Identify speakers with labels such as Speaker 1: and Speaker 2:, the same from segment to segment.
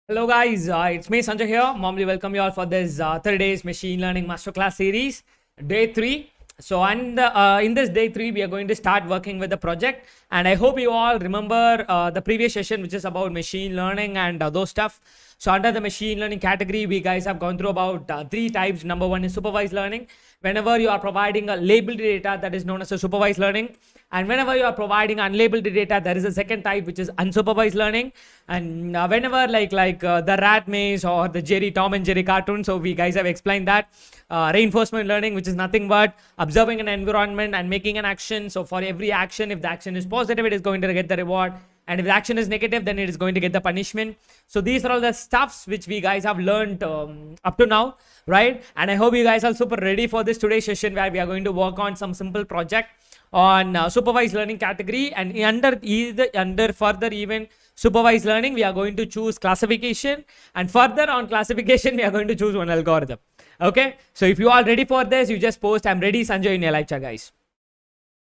Speaker 1: Hello guys, it's me Sanjay here. Warmly welcome you all for this third day's machine learning masterclass series, day 3. So in this day 3, we are going to start working with the project, and I hope you all remember the previous session, which is about machine learning and those stuff. So under the machine learning category, we guys have gone through about 3 types. Number 1 is supervised learning. Whenever you are providing a labeled data, that is known as a supervised learning. And whenever you are providing unlabeled data, there is a second type, which is unsupervised learning. And whenever the rat maze or the Tom and Jerry cartoon, so we guys have explained that reinforcement learning, which is nothing but observing an environment and making an action. So for every action, if the action is positive, it is going to get the reward, and if the action is negative, then it is going to get the punishment. So these are all the stuffs which we guys have learned up to now, right? And I hope you guys are super ready for this today's session, where we are going to work on some simple project on supervised learning category, and under further even supervised learning, we are going to choose classification, and further on classification, we are going to choose one algorithm. Okay, so if you are ready for this, you just post "I'm ready, Sanjay" in your live chat, guys.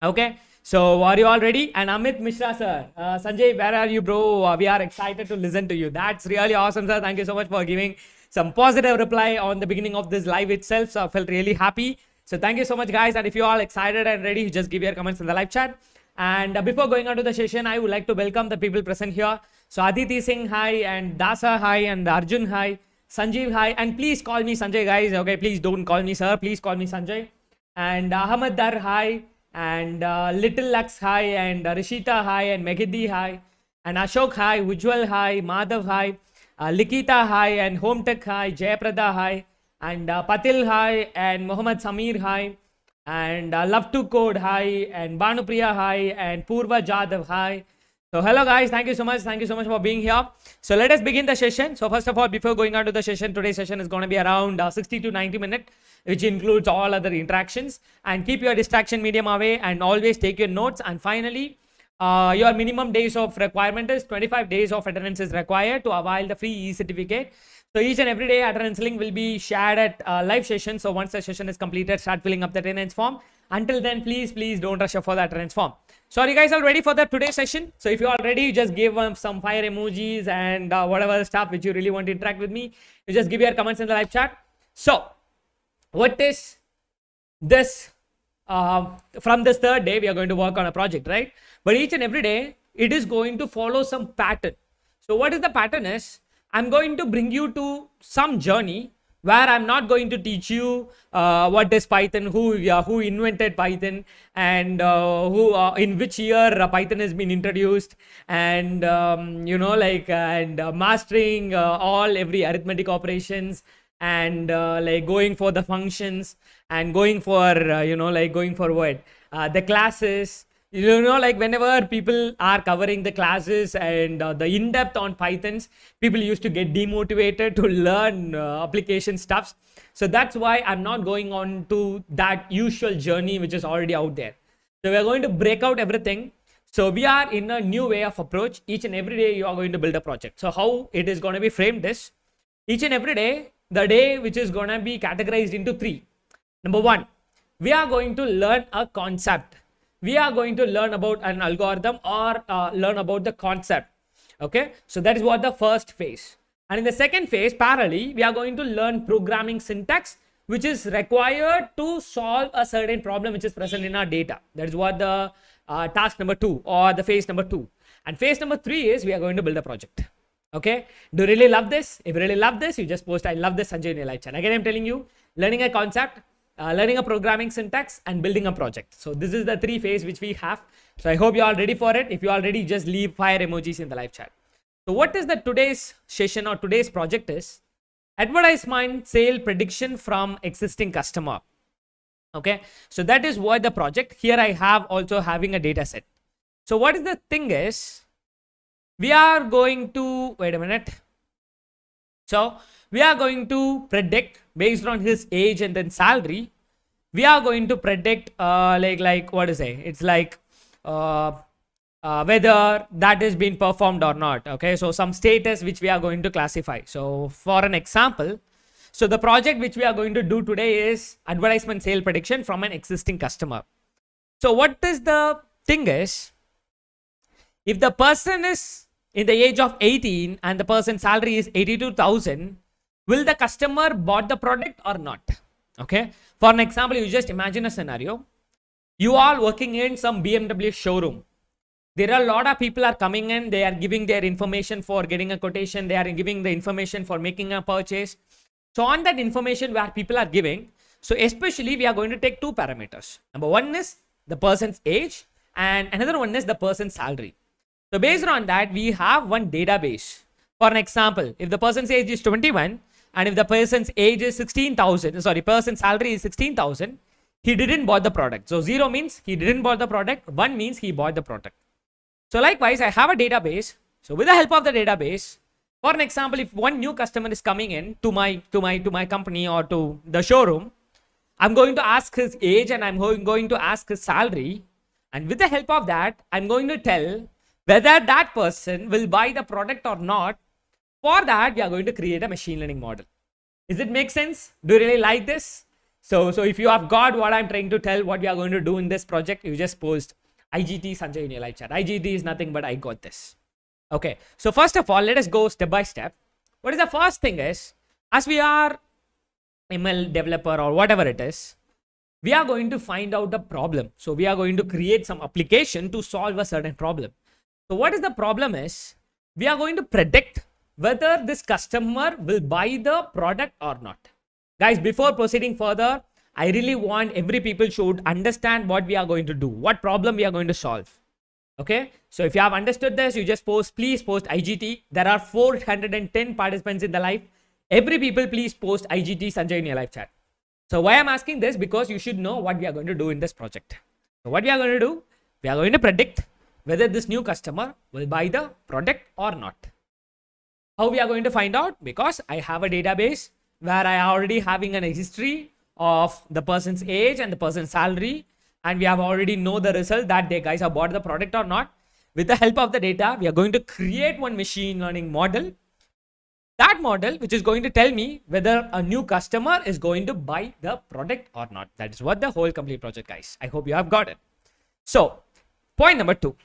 Speaker 1: Okay, so are you all ready? And Amit Mishra sir, Sanjay, where are you, bro? We are excited to listen to you. That's really awesome, sir. Thank you so much for giving some positive reply on the beginning of this live itself. So I felt really happy. So thank you so much, guys. And if you're all excited and ready, just give your comments in the live chat. And before going on to the session, I would like to welcome the people present here. So Aditi Singh, hi, and Dasa, hi, and Arjun, hi, Sanjeev, hi, and please call me Sanjay, guys. Okay, please don't call me sir. Please call me Sanjay. And Ahmad Dar, hi, and Little Lux, hi, and Rishita, hi, and Megiddi, hi, and Ashok, hi, Ujjwal, hi, Madhav, hi, Likita, hi, and Home Tech, hi, Jayaprada, hi, and Patil, hi, and Mohammad Samir, hi, and Love to Code, hi, and Banupriya, hi, and Purva Jadhav, hi. So hello guys, thank you so much for being here. So let us begin the session. So first of all, before going on to the session, today's session is going to be around 60 to 90 minutes, which includes all other interactions. And keep your distraction medium away, and always take your notes. And finally, your minimum days of requirement is 25 days of attendance is required to avail the free e-certificate. So each and every day attendance link will be shared at live session. So once the session is completed, start filling up the attendance form. Until then, please don't rush up for the attendance form. So are you guys all ready for the today's session? So if you are ready, just give some fire emojis and whatever stuff which you really want to interact with me. You just give your comments in the live chat. So what is this? From this third day, we are going to work on a project, right? But each and every day, it is going to follow some pattern. So what is the pattern is, I'm going to bring you to some journey where I'm not going to teach you what is Python, who invented Python, and who in which year Python has been introduced, and mastering every arithmetic operations, and going for the functions, and going for the classes. Whenever people are covering the classes and the in-depth on Pythons, people used to get demotivated to learn application stuffs. So that's why I'm not going on to that usual journey which is already out there. So we're going to break out everything. So we are in a new way of approach. Each and every day you are going to build a project. So how it is going to be framed is, each and every day, the day which is going to be categorized into 3. Number 1, we are going to learn a concept. We are going to learn about an algorithm, or learn about the concept. Okay, so that is what the first phase. And in the second phase, parallelly, we are going to learn programming syntax, which is required to solve a certain problem which is present in our data. That is what the task number 2, or the phase number 2. And phase number 3 is, we are going to build a project. Okay, do you really love this? If you really love this, you just post "I love this, Sanjay" in your live chat. Again, I'm telling you, learning a concept, learning a programming syntax, and building a project. So this is the 3 phase which we have. So I hope you are ready for it. If you are ready, just leave fire emojis in the live chat. So what is the today's session or today's project is, advertisement sale prediction from existing customer. Okay, so that is what the project. Here I have also having a data set. So what is the thing is, we are going to, wait a minute. So we are going to predict based on his age and then salary. We are going to predict what to say, it's like whether that is being performed or not. Okay, so some status which we are going to classify. So for an example, so the project which we are going to do today is advertisement sale prediction from an existing customer. So what is the thing is, if the person is in the age of 18 and the person's salary is 82,000, will the customer bought the product or not? Okay. For an example, you just imagine a scenario. You are working in some BMW showroom. There are a lot of people are coming in. They are giving their information for getting a quotation. They are giving the information for making a purchase. So on that information where people are giving, so especially we are going to take two parameters. Number one is the person's age and another one is the person's salary. So based on that, we have one database. For an example, if the person's age is 21 and if the person's age is 16,000, sorry, person's salary is 16,000, he didn't bought the product. So 0 means he didn't bought the product. 1 means he bought the product. So likewise, I have a database. So with the help of the database, for an example, if one new customer is coming in to my company or to the showroom, I'm going to ask his age and I'm going to ask his salary. And with the help of that, I'm going to tell whether that person will buy the product or not. For that, we are going to create a machine learning model. Does it make sense? Do you really like this? So if you have got what I'm trying to tell, what we are going to do in this project, you just post IGT Sanjay in your live chat. IGT is nothing but I got this. Okay. So first of all, let us go step by step. What is the first thing is, as we are ML developer or whatever it is, we are going to find out the problem. So we are going to create some application to solve a certain problem. So what is the problem is, we are going to predict whether this customer will buy the product or not. Guys, before proceeding further, I really want every people should understand what we are going to do, what problem we are going to solve. Okay. So if you have understood this, you just please post IGT. There are 410 participants in the live. Every people please post IGT Sanjay in your live chat. So why I'm asking this, because you should know what we are going to do in this project. So what we are going to do, we are going to predict whether this new customer will buy the product or not. How we are going to find out? Because I have a database where I already having an history of the person's age and the person's salary, and we have already know the result that they guys have bought the product or not. With the help of the data, we are going to create one machine learning model. That model which is going to tell me whether a new customer is going to buy the product or not. That is what the whole complete project, guys. I hope you have got it. So point number 2,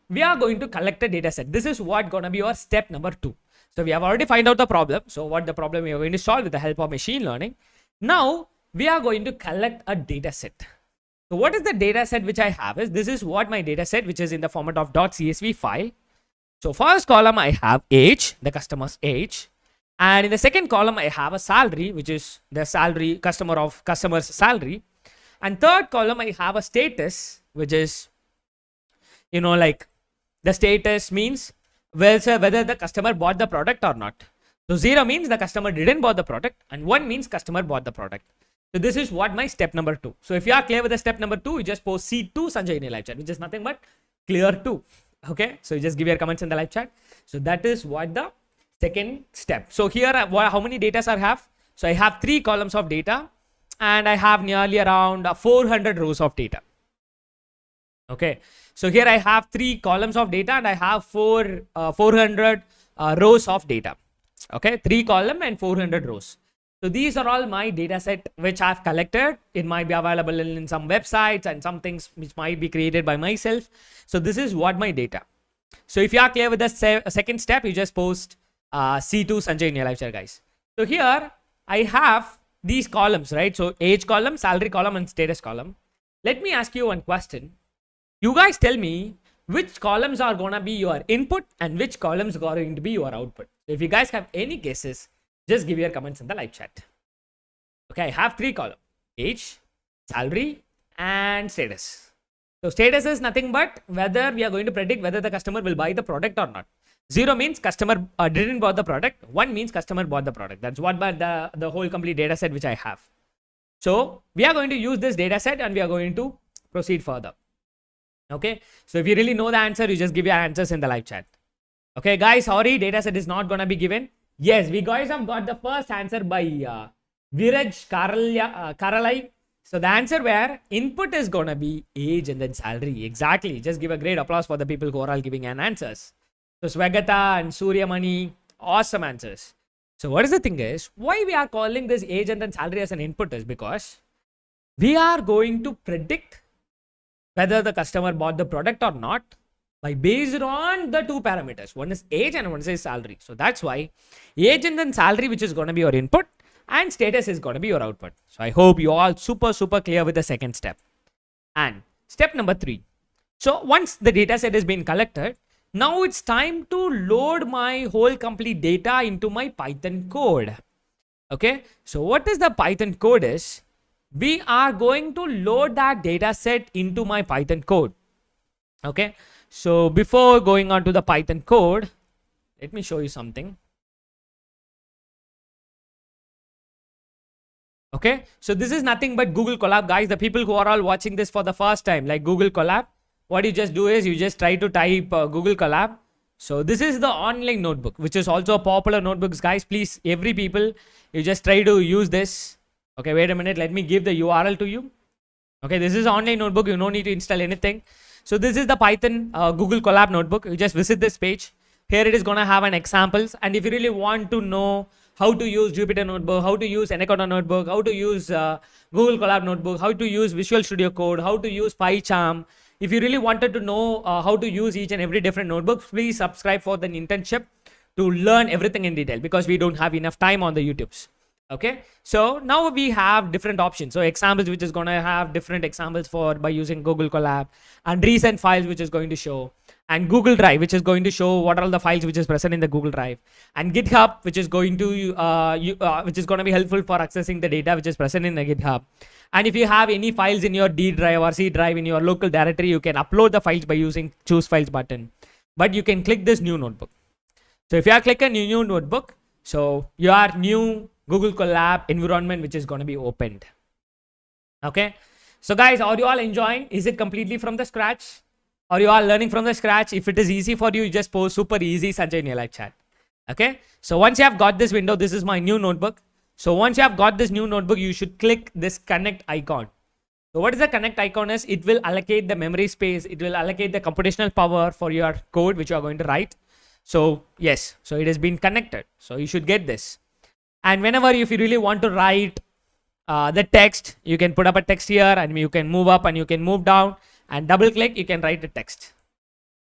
Speaker 1: we are going to collect a data set. This is what gonna be your step number 2. So we have already find out the problem. So what the problem we are going to solve with the help of machine learning. Now we are going to collect a data set. So what is the data set which I have is, this is what my data set, which is in the format of .csv file. So first column I have age, the customer's age. And in the second column, I have a salary, which is the salary customer's salary. And third column, I have a status, which is, like the status means whether the customer bought the product or not. So 0 means the customer didn't bought the product, and 1 means customer bought the product. So this is what my step number 2. So if you are clear with the step number 2, you just post C2 Sanjay in your live chat, which is nothing but clear 2. Okay. So you just give your comments in the live chat. So that is what the second step. So here, how many data I have? So I have 3 columns of data and I have nearly around 400 rows of data. Okay. So here I have 3 columns of data and I have 400 rows of data. Okay. 3 column and 400 rows. So these are all my data set which I've collected. It might be available in some websites and some things which might be created by myself. So this is what my data. So if you are clear with the second step, you just post C2 Sanjay in your live chat, guys. So here I have these columns, right? So age column, salary column, and status column. Let me ask you one question. You guys tell me which columns are gonna be your input and which columns are going to be your output. So if you guys have any guesses, just give your comments in the live chat. Okay, I have 3 columns: age, salary, and status. So status is nothing but whether we are going to predict whether the customer will buy the product or not. 0 means customer didn't buy the product. 1 means customer bought the product. That's what the whole complete data set which I have. So we are going to use this data set and we are going to proceed further. Okay. So if you really know the answer, you just give your answers in the live chat. Okay, guys, sorry, data set is not going to be given. Yes, we guys have got the first answer by Viraj Karalai. So the answer where input is going to be age and then salary. Exactly. Just give a great applause for the people who are all giving an answers. So Swagata and Suryamani, awesome answers. So what is the thing is, why we are calling this age and then salary as an input is because we are going to predict whether the customer bought the product or not. by based on the two parameters. One is age and one is salary. So that's why age and then salary, which is going to be your input, and status is going to be your output. So I hope you all super clear with the second step. And step number 3. So once the data set has been collected, now it's time to load my whole complete data into my Python code. Okay, so what is the Python code is, we are going to load that data set into my Python code. Okay, so before going on to the Python code, let me show you something. Okay, so this is nothing but Google Colab, guys. The people who are all watching this for the first time, like Google Colab, what you just do is you just try to type Google Colab. So this is the online notebook, which is also a popular notebooks, guys. Please, every people, you just try to use this. Okay, wait a minute. Let me give the URL to you. Okay, this is online notebook. You don't need to install anything. So this is the Python Google Colab notebook. You just visit this page. Here it is going to have an examples. And if you really want to know how to use Jupyter Notebook, how to use Anaconda Notebook, how to use Google Colab Notebook, how to use Visual Studio Code, how to use PyCharm. If you really wanted to know how to use each and every different notebook, please subscribe for the internship to learn everything in detail, because we don't have enough time on the YouTubes. Okay, so now we have different options. So examples, which is going to have different examples for by using Google Colab, and recent files, which is going to show, and Google Drive, which is going to show what are all the files which is present in the Google Drive, and GitHub, which is going to which is going to be helpful for accessing the data which is present in the GitHub. And if you have any files in your D drive or C drive in your local directory, you can upload the files by using choose files button. But you can click this new notebook. So if you are clicking new notebook, so your new Google Colab environment, which is going to be opened. Okay, so guys, are you all enjoying? Is it completely from the scratch? Are you all learning from the scratch? If it is easy for you, just post super easy Sanjay in your live chat. Okay, so once you have got this window, this is my new notebook. So once you have got this new notebook, you should click this connect icon. So what is the connect icon is? It will allocate the memory space. It will allocate the computational power for your code, which you are going to write. So yes, so it has been connected. So you should get this. And whenever, if you really want to write the text, you can put up a text here, and you can move up and you can move down, and double click, you can write the text.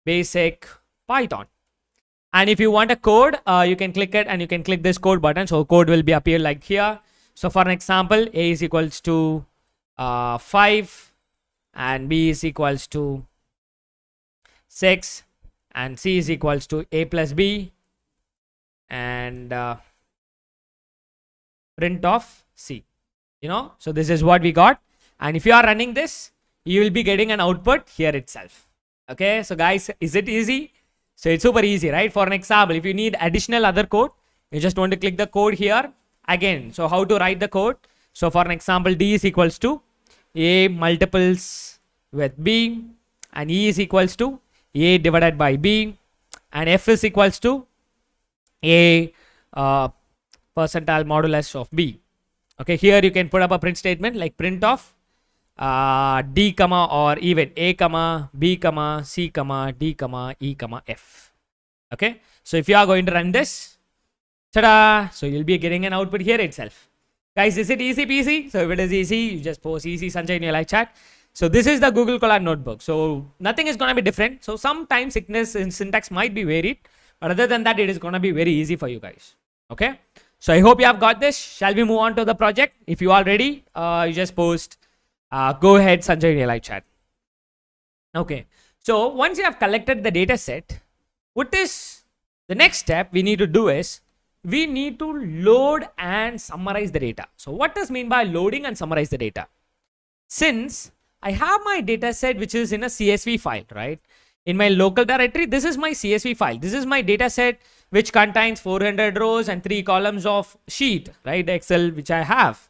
Speaker 1: Basic Python. And if you want a code, you can click it and you can click this code button. So code will be appear like here. So for an example, A is equals to 5, and B is equals to 6, and C is equals to A plus B, and print of C. So this is what we got. And if you are running this, you will be getting an output here itself. Okay, so guys, is it easy? So it's super easy, right? For an example, if you need additional other code, you just want to click the code here again. So how to write the code? So for an example, D is equals to A multiples with B, and E is equals to A divided by B, and F is equals to A percentile modulus of B. Okay, here you can put up a print statement like print of D comma, or even A comma, B comma, C comma, D comma, E comma, F. Okay, so if you are going to run this, ta-da, so you'll be getting an output here itself. Guys, is it easy peasy? So if it is easy, you just post easy Sanjay in your live chat. So this is the Google Colab notebook. So nothing is going to be different. So sometimes sickness and syntax might be varied, but other than that, it is going to be very easy for you guys. Okay, so I hope you have got this. Shall we move on to the project? If you are ready, you just post go ahead Sanjay in your live chat. Okay, so once you have collected the data set, what is the next step we need to do is we need to load and summarize the data. So what does mean by loading and summarize the data? Since I have my data set which is in a CSV file, right? In my local directory, this is my CSV file. This is my data set which contains 400 rows and 3 columns of sheet, right? Excel which I have.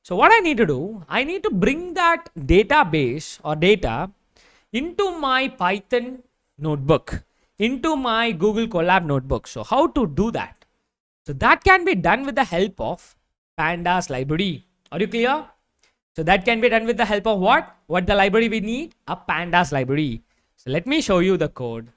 Speaker 1: So what I need to do, I need to bring that database or data into my Python notebook, into my Google Colab notebook. So how to do that? So that can be done with the help of Pandas library. Are you clear? So that can be done with the help of what? What the library we need? A Pandas library. So let me show you the code.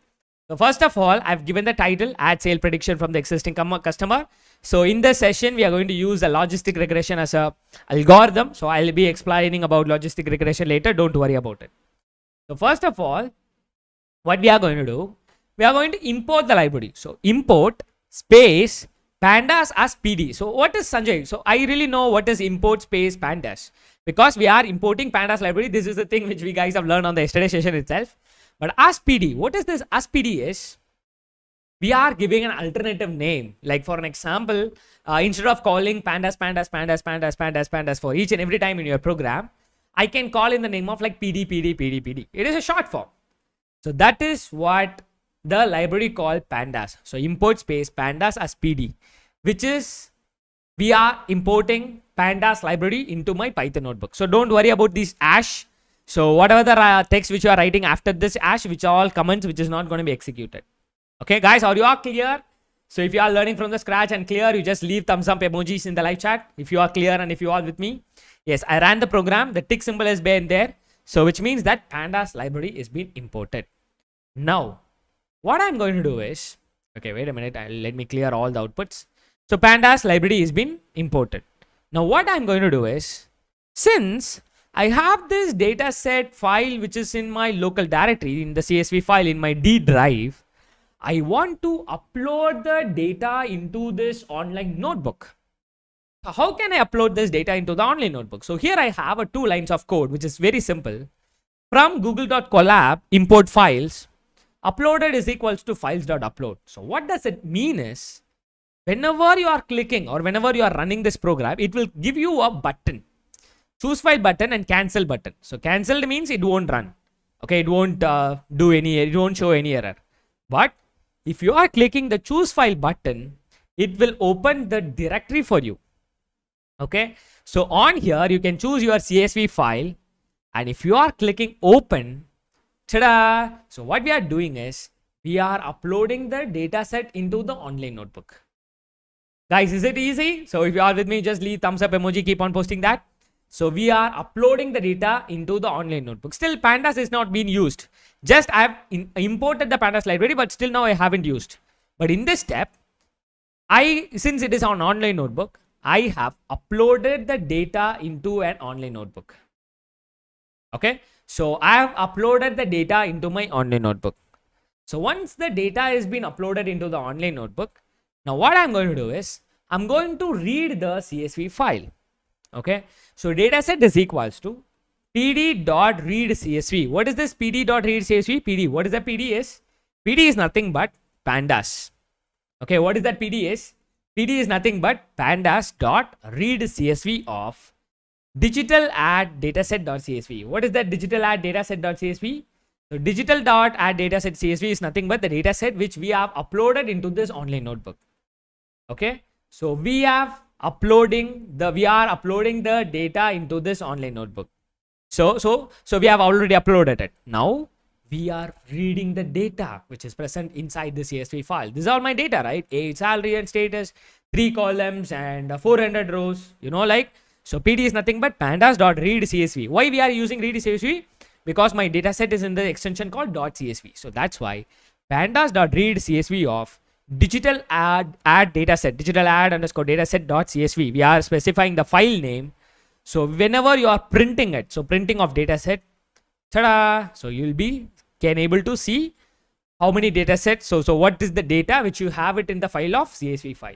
Speaker 1: So first of all, I've given the title, add sale prediction from the existing customer. So in this session, we are going to use a logistic regression as a algorithm. So I'll be explaining about logistic regression later. Don't worry about it. So first of all, what we are going to do, we are going to import the library. So import space pandas as PD. So what is Sanjay? So I really know what is import space pandas, because we are importing pandas library. This is the thing which we guys have learned on the yesterday session itself. But as PD, what is this? As PD is, we are giving an alternative name. Like for an example, instead of calling pandas for each and every time in your program, I can call in the name of like PD. It is a short form. So that is what the library called pandas. So import space pandas as PD, which is we are importing pandas library into my Python notebook. So don't worry about this hash. So whatever the text which you are writing after this hash, which are all comments, which is not going to be executed. Okay, guys, are you all clear? So if you are learning from the scratch and clear, you just leave thumbs up emojis in the live chat. If you are clear and if you are with me. Yes, I ran the program. The tick symbol has been there. So which means that pandas library is being imported. Now, what I'm going to do is, okay, wait a minute. Let me clear all the outputs. So pandas library is being imported. Now what I'm going to do is, since I have this data set file which is in my local directory in the CSV file in my D drive, I want to upload the data into this online notebook. So how can I upload this data into the online notebook? So here I have 2 lines of code, which is very simple. From google.colab import files, uploaded is equals to files.upload. So what does it mean is, whenever you are clicking or whenever you are running this program, it will give you a button, choose file button and cancel button. So cancelled means it won't run. Okay, it won't it won't show any error. But if you are clicking the choose file button, it will open the directory for you. Okay, so on here you can choose your CSV file, and if you are clicking open, ta-da! So what we are doing is we are uploading the data set into the online notebook. Guys, is it easy? So if you are with me, just leave thumbs up emoji, keep on posting that. So we are uploading the data into the online notebook. Still pandas is not being used. Just I have imported the pandas library, but still now I haven't used. But in this step, since it is on online notebook, I have uploaded the data into an online notebook. Okay. So I have uploaded the data into my online notebook. So once the data has been uploaded into the online notebook, now what I'm going to do is I'm going to read the CSV file. Okay. So dataset is equals to pd.read CSV. What is this pd.read CSV? PD. What is the PD is? PD is nothing but pandas. Okay. What is that PD is? PD is nothing but pandas.read CSV of digital add dataset.csv. What is that digital add dataset.csv? So digital dot add dataset CSV is nothing but the dataset which we have uploaded into this online notebook. Okay. So we are uploading the data into this online notebook. So we have already uploaded it. Now we are reading the data which is present inside the CSV file. This is all my data, right? Age, salary and status, 3 columns and 400 rows, so PD is nothing but pandas.read CSV. Why we are using read CSV? Because my data set is in the extension called .csv. So that's why pandas.read CSV of digital add dataset, digital add underscore dataset.csv. We are specifying the file name. So whenever you are printing it, so printing of dataset, ta-da! So you'll be able to see how many datasets. So what is the data which you have it in the file of CSV file.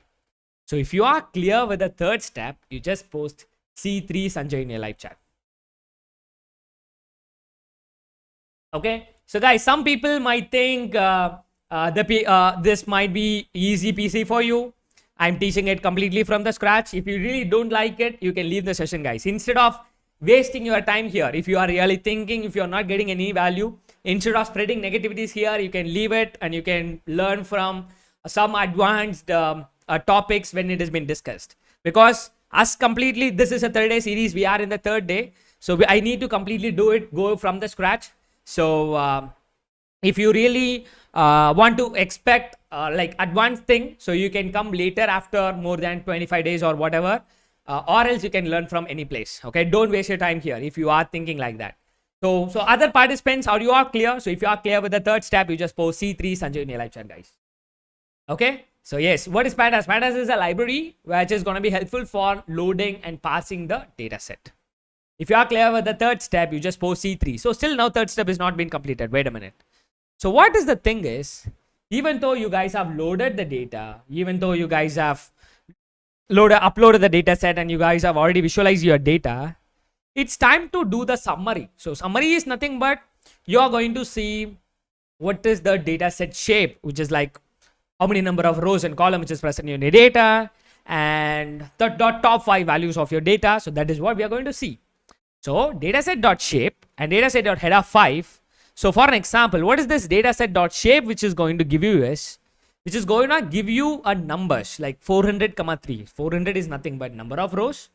Speaker 1: So if you are clear with the third step, you just post C3 Sanjay in your live chat. Okay. So guys, some people might think this might be easy PC for you. I'm teaching it completely from the scratch. If you really don't like it, you can leave the session, guys. Instead of wasting your time here, if you are really thinking, if you're not getting any value, instead of spreading negativities here, you can leave it and you can learn from some advanced topics when it has been discussed. Because this is a 3-day series. We are in the 3rd day. So I need to completely go from the scratch. So if you really want to expect like advanced thing, so you can come later after more than 25 days or whatever, or else you can learn from any place. Okay, don't waste your time here if you are thinking like that. So other participants, are you all clear? So if you are clear with the 3rd step, you just post C3 Sanjay in your live chat, guys. Okay. So yes, what is pandas? Pandas is a library which is going to be helpful for loading and parsing the data set. If you are clear with the 3rd step, you just post C3. So still now 3rd step is not been completed. Wait a minute. So what is the thing is, even though you guys have loaded the data, even though you guys have uploaded the data set and you guys have already visualized your data, it's time to do the summary. So summary is nothing but you are going to see what is the data set shape, which is like how many number of rows and columns which is present in your data, and the top 5 values of your data. So that is what we are going to see. So dataset.shape and dataset.header 5. So for an example, what is this dataset.shape which is going to give you is, which is going to give you a numbers like 400 comma 3. 400 is nothing but number of rows,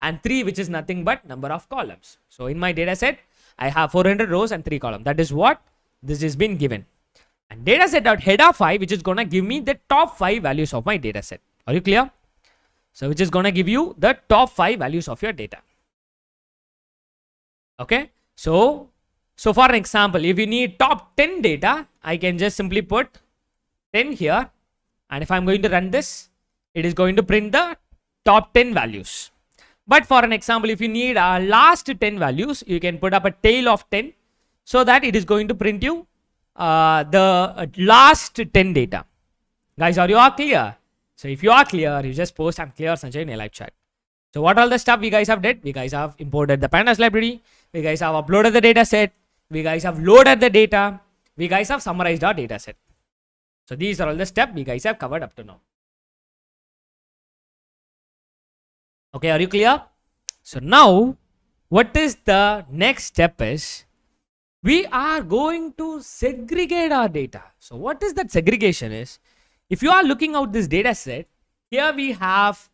Speaker 1: and 3 which is nothing but number of columns. So in my dataset, I have 400 rows and 3 columns. That is what this has been given. And dataset.header 5, which is going to give me the top 5 values of my dataset. Are you clear? So which is going to give you the top 5 values of your data. Okay. So for an example, if you need top 10 data, I can just simply put 10 here. And if I'm going to run this, it is going to print the top 10 values. But for an example, if you need last 10 values, you can put up a tail of 10 so that it is going to print you the last 10 data. Guys, are you all clear? So if you are clear, you just post "I'm clear, Sanjay" in a live chat. So what all the stuff we guys have did? We guys have imported the pandas library. We guys have uploaded the data set. We guys have loaded the data. We guys have summarized our data set. So these are all the steps we guys have covered up to now. Okay, are you clear? So now, what is the next step is, we are going to segregate our data. So what is that segregation is? If you are looking out this data set, here we have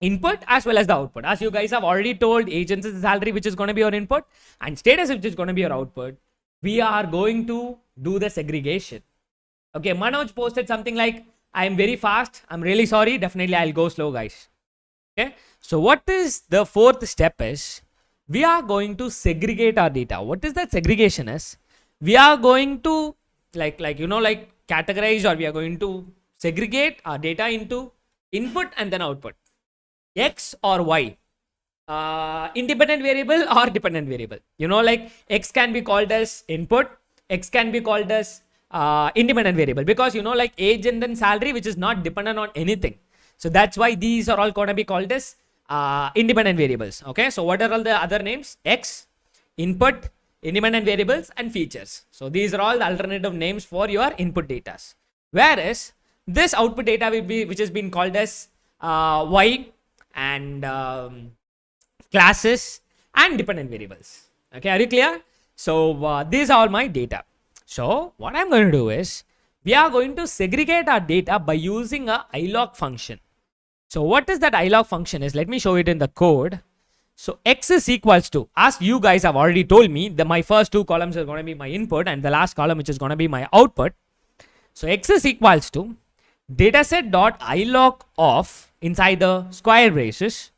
Speaker 1: input as well as the output. As you guys have already told, agents is the salary which is going to be your input, and status which is going to be your output. We are going to do the segregation. Okay, Manoj posted something like, I am very fast. I'm really sorry. Definitely I'll go slow, guys. Okay. So what is the fourth step is, we are going to segregate our data. What is that segregation is? We are going to like categorize, or we are going to segregate our data into input and then output. X or Y. Independent variable or dependent variable. Like X can be called as input. X can be called as independent variable, because like age and then salary, which is not dependent on anything. So that's why these are all going to be called as independent variables. Okay, so what are all the other names? X, input, independent variables, and features. So these are all the alternative names for your input data. Whereas this output data will be, which has been called as Y and classes and dependent variables. Okay, are you clear? So these are all my data. So what I'm going to do is, we are going to segregate our data by using a ilog function. So what is that ilog function is? Let me show it in the code. So X is equals to, as you guys have already told me, my first 2 columns are going to be my input and the last column which is going to be my output. So X is equals to dataset.ilog of, inside the square braces,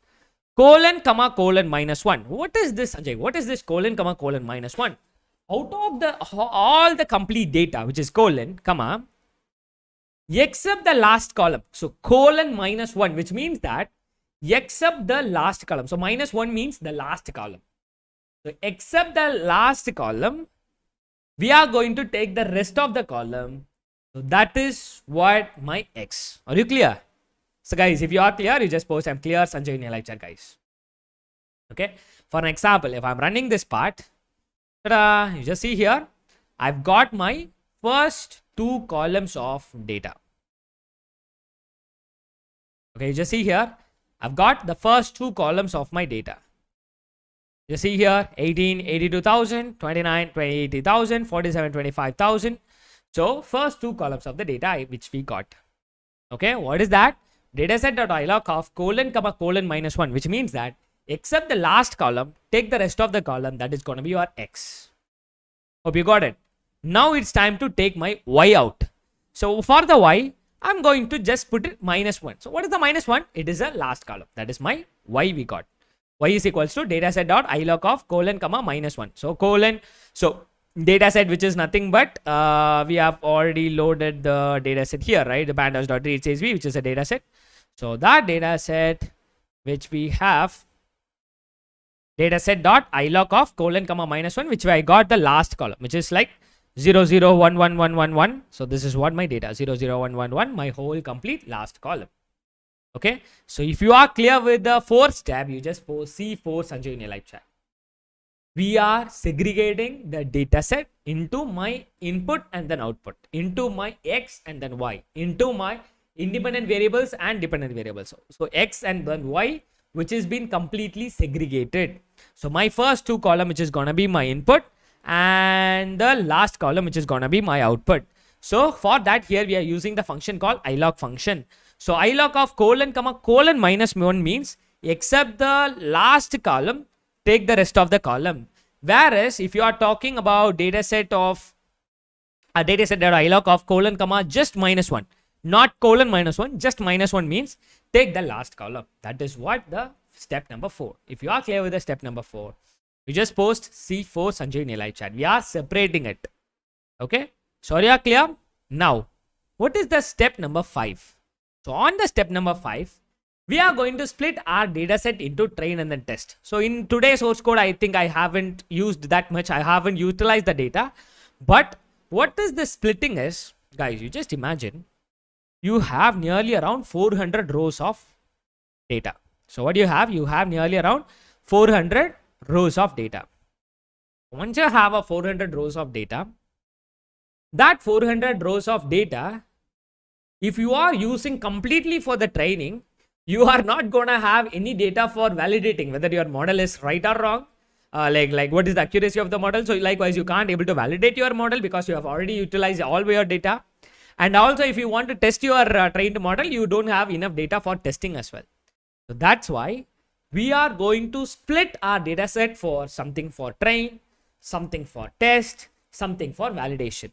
Speaker 1: colon comma colon minus 1. What is this, Sanjay? What is this colon comma colon minus 1? Out of all the complete data, which is colon comma, except the last column. So colon minus 1, which means that except the last column. So minus 1 means the last column. So except the last column, we are going to take the rest of the column. So that is what my X. Are you clear? So guys, if you are clear, you just post "I'm clear, Sanjay" in your live chat, guys. Okay. For an example, if I'm running this part, you just see here, I've got my first 2 columns of data. Okay, you just see here, I've got the first 2 columns of my data. You see here, 18, 82,000, 29, 80,000, 47, 25,000. So first 2 columns of the data which we got. Okay, what is that? Dataset.ilog of colon comma colon minus 1, which means that except the last column, take the rest of the column, that is going to be your X. Hope you got it. Now it's time to take my Y out. So for the Y, I'm going to just put it minus 1. So what is the minus 1? It is a last column. That is my Y we got. Y is equals to dataset.ilog of colon comma minus 1. So colon, so dataset, which is nothing but we have already loaded the dataset here, right? The pandas.read.csv, which is a dataset. So that dataset which we have, dataset.ilog of colon comma minus 1, which I got the last column, which is like 0 0 1 1 1 1 1. So this is what my data 0 0 1 1 1, my whole complete last column. Okay, so if you are clear with the fourth step, you just post C4 Sanjay in your live chat. We are segregating the data set into my input and then output, into my X and then Y, into my independent variables and dependent variables. So X and then Y, which has been completely segregated. So my first two column, which is gonna be my input, and the last column, which is gonna be my output. So for that, here we are using the function called ilog function. So ilog of colon comma colon minus 1 means except the last column, take the rest of the column. Whereas if you are talking about data set of a data set that ilog of colon comma just minus 1, not colon minus 1, just minus 1 means take the last column. That is what the step number 4. If you are clear with the step number 4, you just post C4 Sanjay in your live chat. We are separating it. Okay, so are you clear? Now, what is the step number 5? So on the step number 5, we are going to split our data set into train and then test. So in today's source code, I think I haven't used that much. I haven't utilized the data. But what is the splitting is, guys, you just imagine you have nearly around 400 rows of data. So what do you have? You have nearly around 400 rows of data. Once you have a 400 rows of data, that 400 rows of data, if you are using completely for the training, you are not gonna have any data for validating whether your model is right or wrong. Like what is the accuracy of the model. So likewise, you can't able to validate your model because you have already utilized all your data. And also, if you want to test your trained model, you don't have enough data for testing as well. So that's why we are going to split our data set for something for train, something for test, something for validation.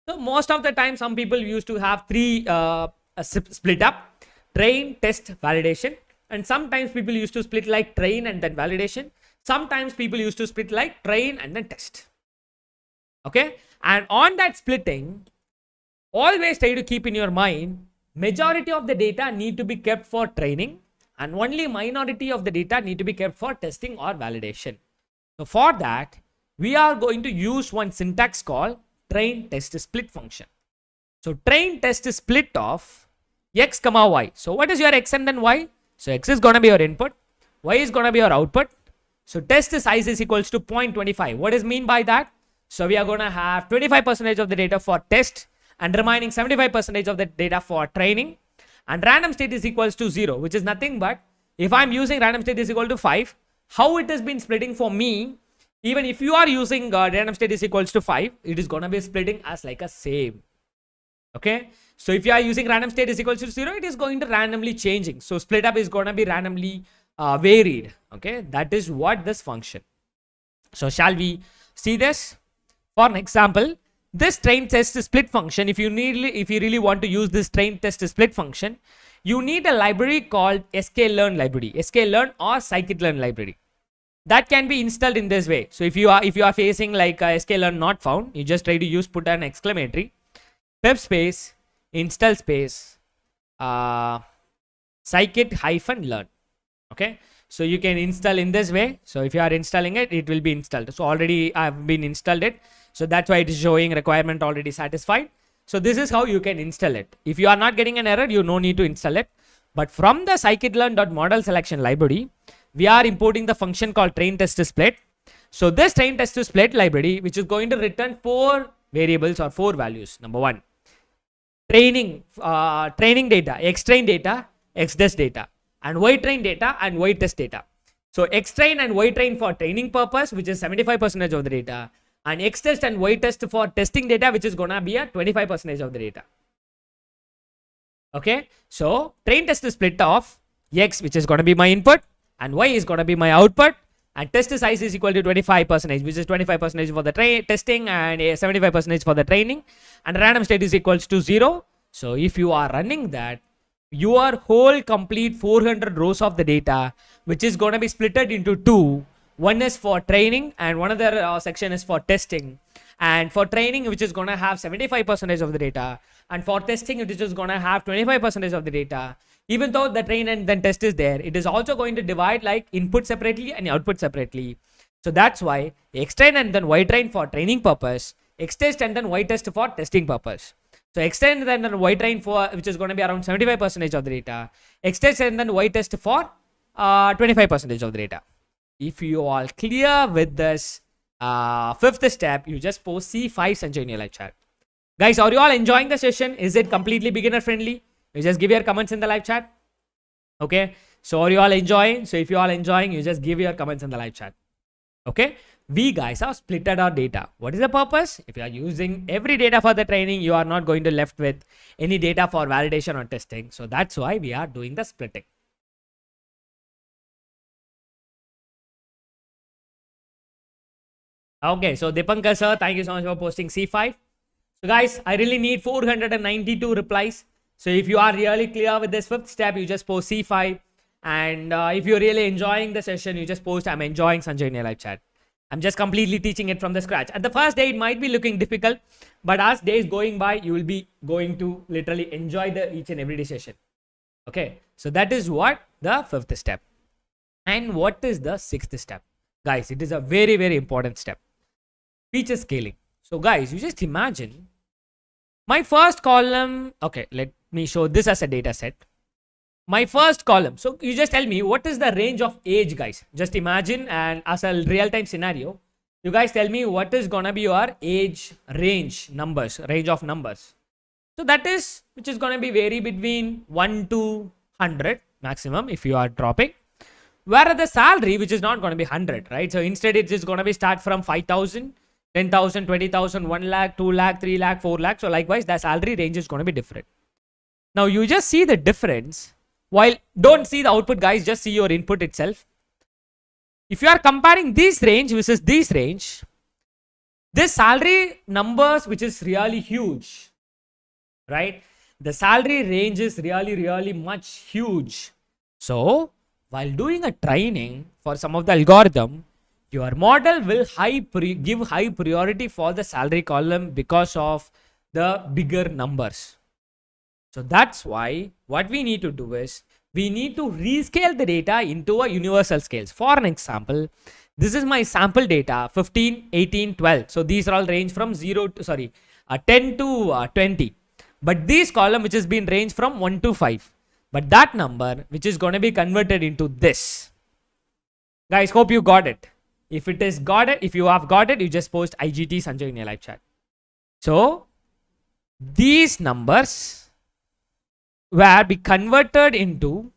Speaker 1: So most of the time, some people used to have three split up: train, test, validation. And sometimes people used to split like train and then validation. Sometimes people used to split like train and then test. Okay, and on that splitting, always try to keep in your mind, majority of the data need to be kept for training and only minority of the data need to be kept for testing or validation. So for that, we are going to use one syntax called train test split function. So train test split of X comma Y. So what is your X and then Y? So X is going to be your input, Y is going to be your output. So test size is equals to 0.25. What is mean by that? So we are going to have 25% of the data for test and remaining 75% of the data for training, and random state is equals to 0, which is nothing but if I'm using random state is equal to 5, how it has been splitting for me, even if you are using random state is equals to 5, it is going to be splitting as like a same. Okay, so if you are using random state is equals to 0, it is going to randomly changing. So split up is going to be randomly varied. Okay, that is what this function. So shall we see this? For an example, this train test split function, if you really want to use this train test split function, you need a library called sklearn library, sklearn or scikit-learn library. That can be installed in this way. So if you are facing like sklearn not found, you just try to use put an exclamatory pip space install space scikit-learn. Okay, so you can install in this way. So if you are installing it, it will be installed. So already I have been installed it. So that's why it is showing requirement already satisfied. So this is how you can install it. If you are not getting an error, you no need to install it. But from the scikit-learn.model selection library, we are importing the function called train test split. So this train test split library, which is going to return 4 variables or 4 values. Number 1, training data, X train data, X test data, and Y train data and Y test data. So X train and Y train for training purpose, which is 75% of the data, and X test and Y test for testing data, which is gonna be a 25% of the data. Okay, so train test is split of X, which is gonna be my input, and Y is gonna be my output, and test size is equal to 25%, which is 25% for the testing and 75% for the training, and random state is equals to 0. So if you are running that, your whole complete 400 rows of the data, which is going to be split into 2, one is for training and one other section is for testing. And for training, which is going to have 75% of the data, and for testing, which is going to have 25% of the data. Even though the train and then test is there, it is also going to divide like input separately and output separately. So that's why X train and then Y train for training purpose, X-test and then Y-test for testing purpose. So X-test and then Y-train for, which is going to be around 75% of the data. X-test and then Y-test for 25% of the data. If you are clear with this fifth step, you just post C5 Sanjay in your live chat. Guys, are you all enjoying the session? Is it completely beginner friendly? You just give your comments in the live chat. Okay. So are you all enjoying? So if you all enjoying, you just give your comments in the live chat. Okay. We guys have splitted our data. What is the purpose? If you are using every data for the training, you are not going to left with any data for validation or testing. So that's why we are doing the splitting. Okay, so Dipankar sir, thank you so much for posting C5. So guys, I really need 492 replies. So if you are really clear with this fifth step, you just post C5. And if you're really enjoying the session, you just post I'm enjoying Sanjay in your live chat. I'm just completely teaching it from the scratch. At the first day, it might be looking difficult, but as days going by, you will be going to literally enjoy the each and every day session. Okay, so that is what the fifth step. And what is the sixth step? Guys, it is a very, very important step. Feature scaling. So guys, you just imagine my first column. Okay, let me show this as a data set. My first column. So you just tell me what is the range of age, guys. Just imagine, and as a real-time scenario, you guys tell me what is gonna be your age range of numbers. So that is, which is gonna be vary between 1 to 100 maximum if you are dropping. Whereas the salary, which is not gonna be 100, right? So instead, it is gonna be start from 5,000. 10,000, 20,000, 1 lakh, 2 lakh, 3 lakh, 4 lakh. So likewise, the salary range is going to be different. Now you just see the difference. While don't see the output, guys, just see your input itself. If you are comparing this range versus this range, this salary numbers, which is really huge, right? The salary range is really, really much huge. So while doing a training for some of the algorithm, your model will give high priority for the salary column because of the bigger numbers. So that's why what we need to do is we need to rescale the data into a universal scales. For an example, this is my sample data 15, 18, 12. So these are all range from 10 to 20. But this column which has been ranged from 1 to 5. But that number which is going to be converted into this. Guys, hope you got it. If it is got it, if you have got it, you just post IGT Sanjay in your live chat. So these numbers will be converted into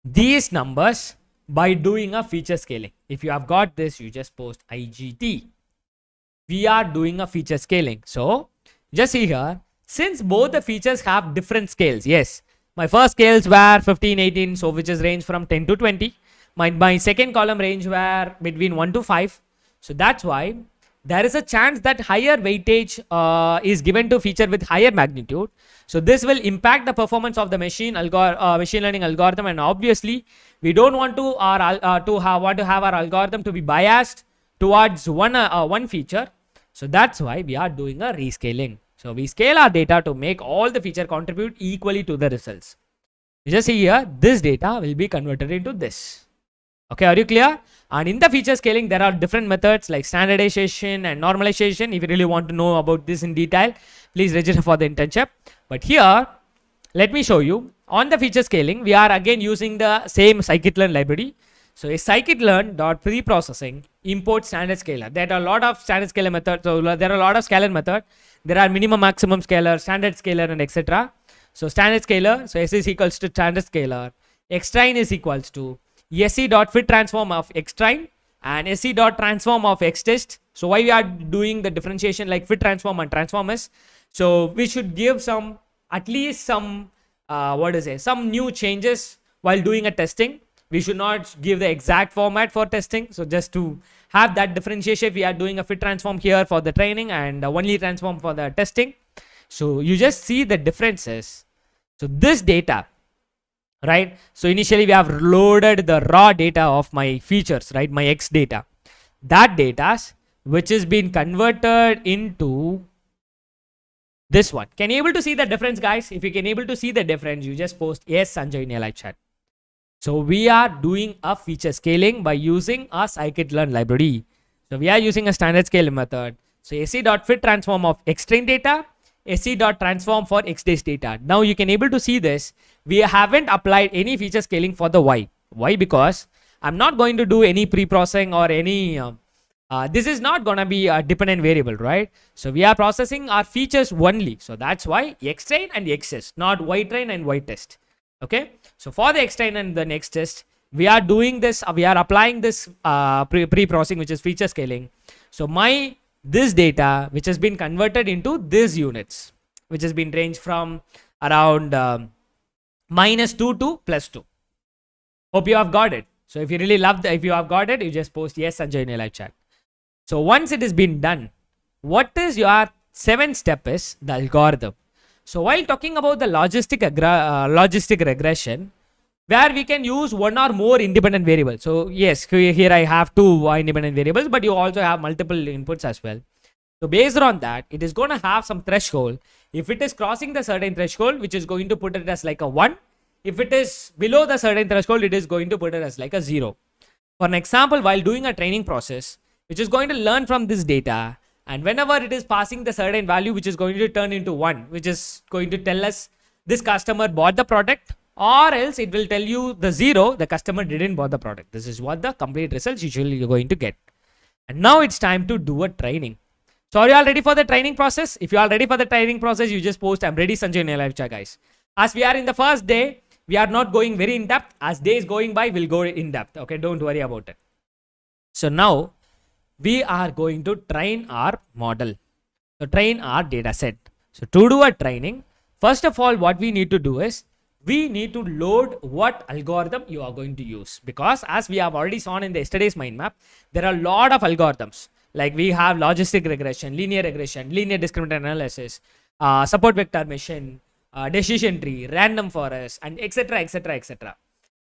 Speaker 1: these numbers by doing a feature scaling. If you have got this, you just post IGT. We are doing a feature scaling. So just see here, since both the features have different scales. Yes, my first scales were 15, 18, so which is range from 10 to 20. My second column range were between 1 to 5. So that's why there is a chance that higher weightage is given to feature with higher magnitude. So this will impact the performance of the machine learning algorithm, and obviously we don't want to have our algorithm to be biased towards one feature. So that's why we are doing a rescaling. So we scale our data to make all the feature contribute equally to the results. You just see here, this data will be converted into this. Okay, are you clear? And in the feature scaling, there are different methods like standardization and normalization. If you really want to know about this in detail, please register for the internship. But here, let me show you. On the feature scaling, we are again using the same scikit-learn library. So a scikit-learn.preprocessing import standard scaler. There are a lot of standard scaler methods. So there are a lot of scalar methods. There are minimum, maximum scalar, standard scaler, and etc. So standard scaler, so S is equals to standard scaler. Xtrain is equals to sc.fit transform of xtrain and sc.transform of xtest. So why we are doing the differentiation like fit transform and transform is, so we should give some, at least some, some new changes while doing a testing. We should not give the exact format for testing. So just to have that differentiation, we are doing a fit transform here for the training and only transform for the testing. So you just see the differences. So this data, right? So initially we have loaded the raw data of my features, right? My X data. That data which is being converted into this one. Can you able to see the difference, guys? If you can able to see the difference, you just post yes Sanjay in your live chat. So we are doing a feature scaling by using a scikit-learn library. So we are using a standard scale method. So sc.fit transform of xtrain data, sc.transform for xdays data. Now you can able to see this. We haven't applied any feature scaling for the y. Why? Because I'm not going to do any pre-processing or any this is not going to be a dependent variable, right? So we are processing our features only. So that's why xtrain and xtest, not ytrain and ytest. Okay. So for the xtrain and the next test, we are doing this. We are applying this pre-processing, which is feature scaling. So this data, which has been converted into these units, which has been ranged from around -2 to +2. Hope you have got it. So if you really love if you have got it, you just post yes, Sanjay, in your live chat. So once it has been done, what is your 7th step is the algorithm. So while talking about the logistic regression, where we can use one or more independent variables. So yes, here I have 2 independent variables, but you also have multiple inputs as well. So based on that, it is going to have some threshold. If it is crossing the certain threshold, which is going to put it as like a 1. If it is below the certain threshold, it is going to put it as like a 0. For an example, while doing a training process, which is going to learn from this data, and whenever it is passing the certain value, which is going to turn into 1, which is going to tell us this customer bought the product, or else it will tell you the 0, the customer didn't buy the product. This is what the complete results usually you're going to get. And now it's time to do a training. So are you all ready for the training process? If you are ready for the training process, you just post I'm ready, Sanjay, in your live chat, guys. As we are in the first day, we are not going very in depth. As days going by, we'll go in depth. Okay, don't worry about it. So now we are going to train our model. So train our data set. So to do a training, first of all, what we need to do is we need to load what algorithm you are going to use, because as we have already seen in the yesterday's mind map, there are a lot of algorithms. Like we have logistic regression, linear discriminant analysis, support vector machine, decision tree, random forest, and etc.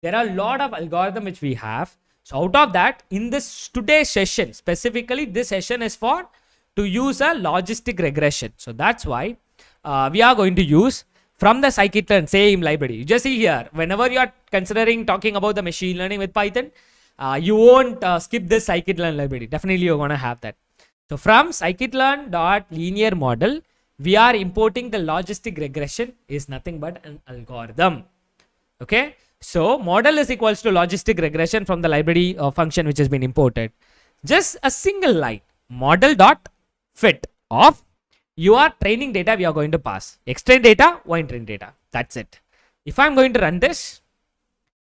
Speaker 1: There are a lot of algorithms which we have. So out of that, in this today's session, specifically this session is for to use a logistic regression. So that's why we are going to use from the scikit-learn same library. You just see here, whenever you are considering talking about the machine learning with Python, you won't skip this scikit-learn library. Definitely you're going to have that. So from scikit-learn.linear model, we are importing the logistic regression is nothing but an algorithm. Okay. So model is equals to logistic regression from the library function which has been imported. Just a single line, model.fit of your training data we are going to pass. Xtrain data, ytrain data. That's it. If I'm going to run this,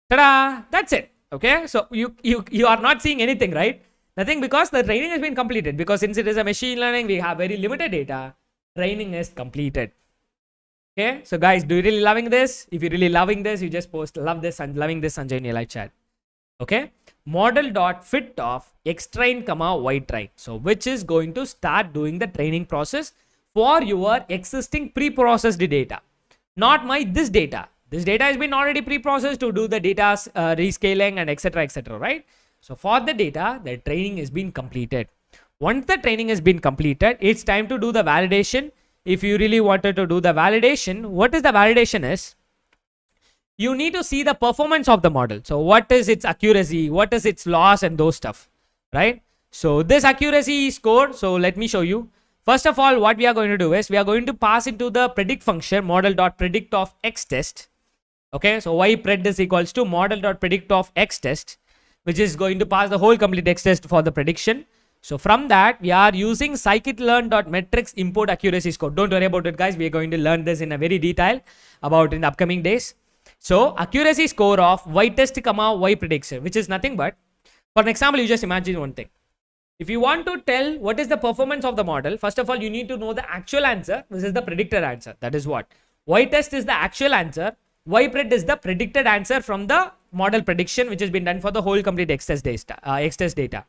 Speaker 1: ta-da, that's it. Okay. So you are not seeing anything, right? Nothing, because the training has been completed. Because since it is a machine learning, we have very limited data. Training is completed. Okay, so guys, do you really loving this? If you're really loving this, you just post love this and loving this Sanjay in your live chat. Okay, model.fit of xtrain, ytrain. So which is going to start doing the training process for your existing pre-processed data. Not this data. This data has been already pre-processed to do the data rescaling and etc. Right? So for the data, the training has been completed. Once the training has been completed, it's time to do the validation. If you really wanted to do the validation, what is the validation is? You need to see the performance of the model. So what is its accuracy? What is its loss and those stuff, right? So this accuracy score. So let me show you. First of all, what we are going to do is we are going to pass into the predict function model.predict of xtest. Okay, so ypred is equals to model.predict of xtest, which is going to pass the whole complete xtest for the prediction. So from that, we are using scikit-learn.metrics import accuracy score. Don't worry about it, guys. We are going to learn this in a very detail about in the upcoming days. So accuracy score of ytest, y prediction, which is nothing but, for an example, you just imagine one thing. If you want to tell what is the performance of the model, first of all, you need to know the actual answer. This is the predicted answer. That is what? Ytest is the actual answer. Ypred is the predicted answer from the model prediction, which has been done for the whole complete xtest data.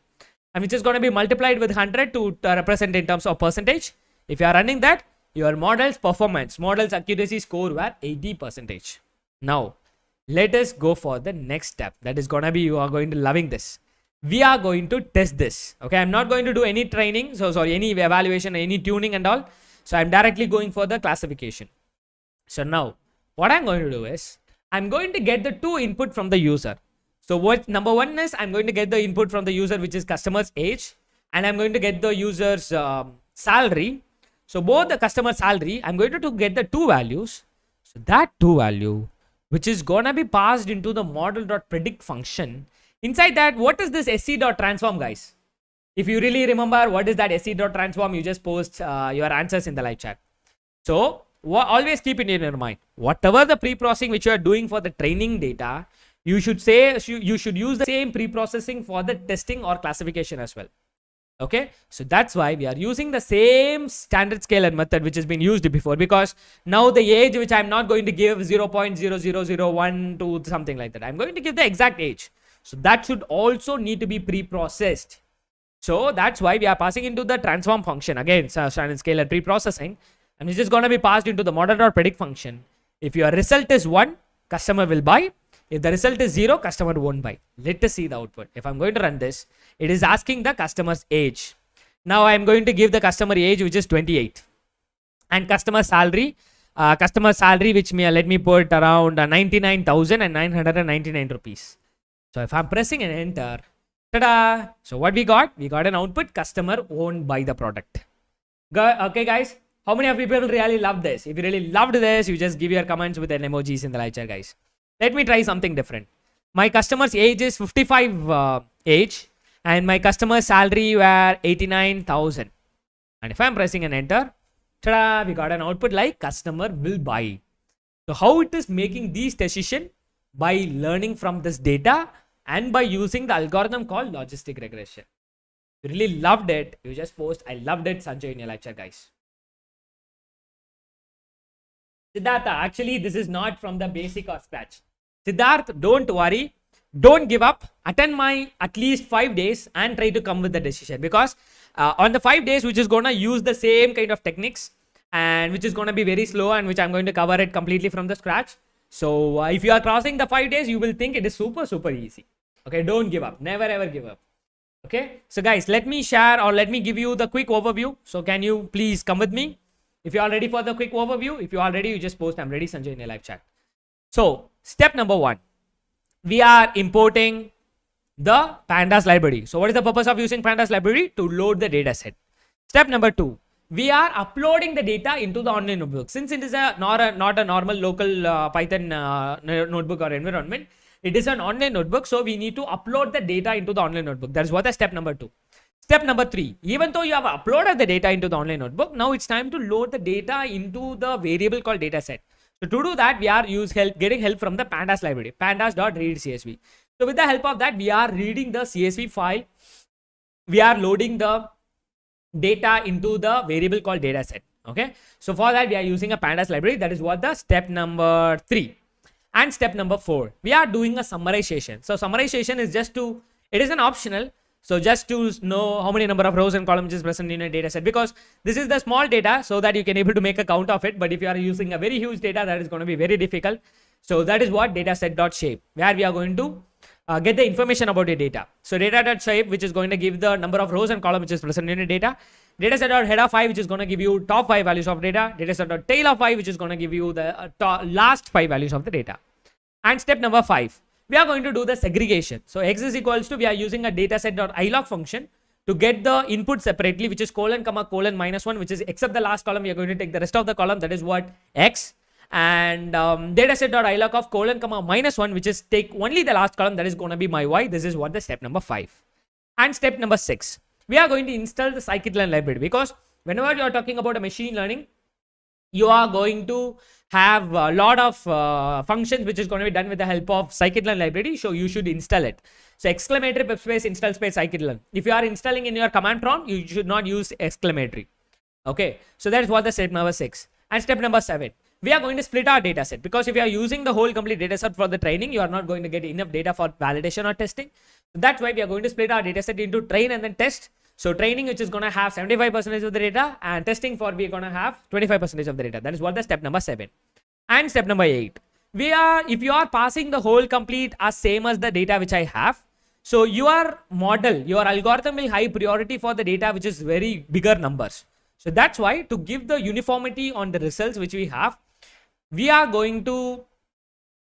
Speaker 1: And which is going to be multiplied with 100 to represent in terms of percentage. If you are running that, your model's performance, model's accuracy score were 80%. Now, let us go for the next step. That is going to be, you are going to loving this. We are going to test this. Okay, I'm not going to do any training. So sorry, any evaluation, any tuning and all. So I'm directly going for the classification. So now, what I'm going to do is, I'm going to get the 2 input from the user. So what number 1 is, I'm going to get the input from the user, which is customer's age, and I'm going to get the user's salary. So both the customer salary, I'm going to get the two values. So that two value, which is gonna be passed into the model.predict function. Inside that, what is this sc.transform, guys? If you really remember what is that sc.transform, you just post your answers in the live chat. So always keep it in your mind. Whatever the pre-processing which you are doing for the training data, you should use the same pre-processing for the testing or classification as well. Okay, so that's why we are using the same standard scalar method which has been used before, because now the age which I'm not going to give 0.0001 to something like that, I'm going to give the exact age. So that should also need to be pre-processed. So that's why we are passing into the transform function again, standard scalar pre-processing, and it's just going to be passed into the model.predict function. If your result is 1, customer will buy. If the result is 0, customer won't buy. Let us see the output. If I'm going to run this, it is asking the customer's age. Now I'm going to give the customer age, which is 28, and customer salary which let me put around 99,999 rupees. So if I'm pressing an enter, ta-da! So what we got? We got an output: customer won't buy the product. Okay, guys. How many of people really loved this? If you really loved this, you just give your comments with an emojis in the live chat, guys. Let me try something different. My customer's age is 55 age, and my customer's salary were 89,000. And if I'm pressing an enter, ta-da, we got an output like customer will buy. So how it is making these decisions? By learning from this data and by using the algorithm called logistic regression. If you really loved it, you just post I loved it, Sanjay, in your live chat, guys. Siddhartha, actually this is not from the basic or scratch. Siddharth, don't worry, don't give up. Attend my at least 5 days and try to come with the decision, because on the 5 days, which is going to use the same kind of techniques and which is going to be very slow and which I'm going to cover it completely from the scratch. So if you are crossing the 5 days, you will think it is super easy. Okay, don't give up. Never ever give up. Okay, so guys, let me share or let me give you the quick overview. So can you please come with me? If you are ready for the quick overview, if you are ready, you just post I'm ready, Sanjay, in a live chat. So step number 1, we are importing the pandas library. So what is the purpose of using pandas library? To load the data set. Step number 2, we are uploading the data into the online notebook. Since it is not a normal local Python notebook or environment, it is an online notebook. So we need to upload the data into the online notebook. That is what the step number 2. Step number 3, even though you have uploaded the data into the online notebook, now it's time to load the data into the variable called data set. So to do that, we are getting help from the pandas library, pandas.read CSV. So with the help of that, we are reading the CSV file. We are loading the data into the variable called data set. Okay. So for that, we are using a pandas library. That is what the step number 3. And step number 4, we are doing a summarization. So summarization is it is an optional. So just to know how many number of rows and columns is present in a data set, because this is the small data, so that you can able to make a count of it. But if you are using a very huge data, that is going to be very difficult. So that is what dataset.shape, where we are going to get the information about your data. So data.shape, which is going to give the number of rows and columns which is present in your data. Dataset.head of 5, which is going to give you top 5 values of data. Dataset.tail of 5, which is going to give you the last 5 values of the data. And step number 5, we are going to do the segregation. So x is equals to, we are using a dataset.ilog function to get the input separately, which is colon, comma, colon, -1, which is except the last column. We are going to take the rest of the column, that is what x, and dataset.ilog of colon, comma, -1, which is take only the last column, that is going to be my y. This is what the step number 5. And step number 6, we are going to install the scikit-learn library, because whenever you are talking about a machine learning, you are going to have a lot of functions which is going to be done with the help of scikit-learn library. So you should install it. So exclamatory pip space install space scikit-learn. If you are installing in your command prompt, you should not use exclamatory. Okay. So that is what the step number 6. And step number 7, we are going to split our data set, because if you are using the whole complete data set for the training, you are not going to get enough data for validation or testing. So that's why we are going to split our data set into train and then test. So training, which is going to have 75% of the data, and testing for we are going to have 25% of the data. That is what the step number 7. And step number 8, if you are passing the whole complete as same as the data which I have, so your model, your algorithm will high priority for the data which is very bigger numbers. So that's why, to give the uniformity on the results which we have, we are going to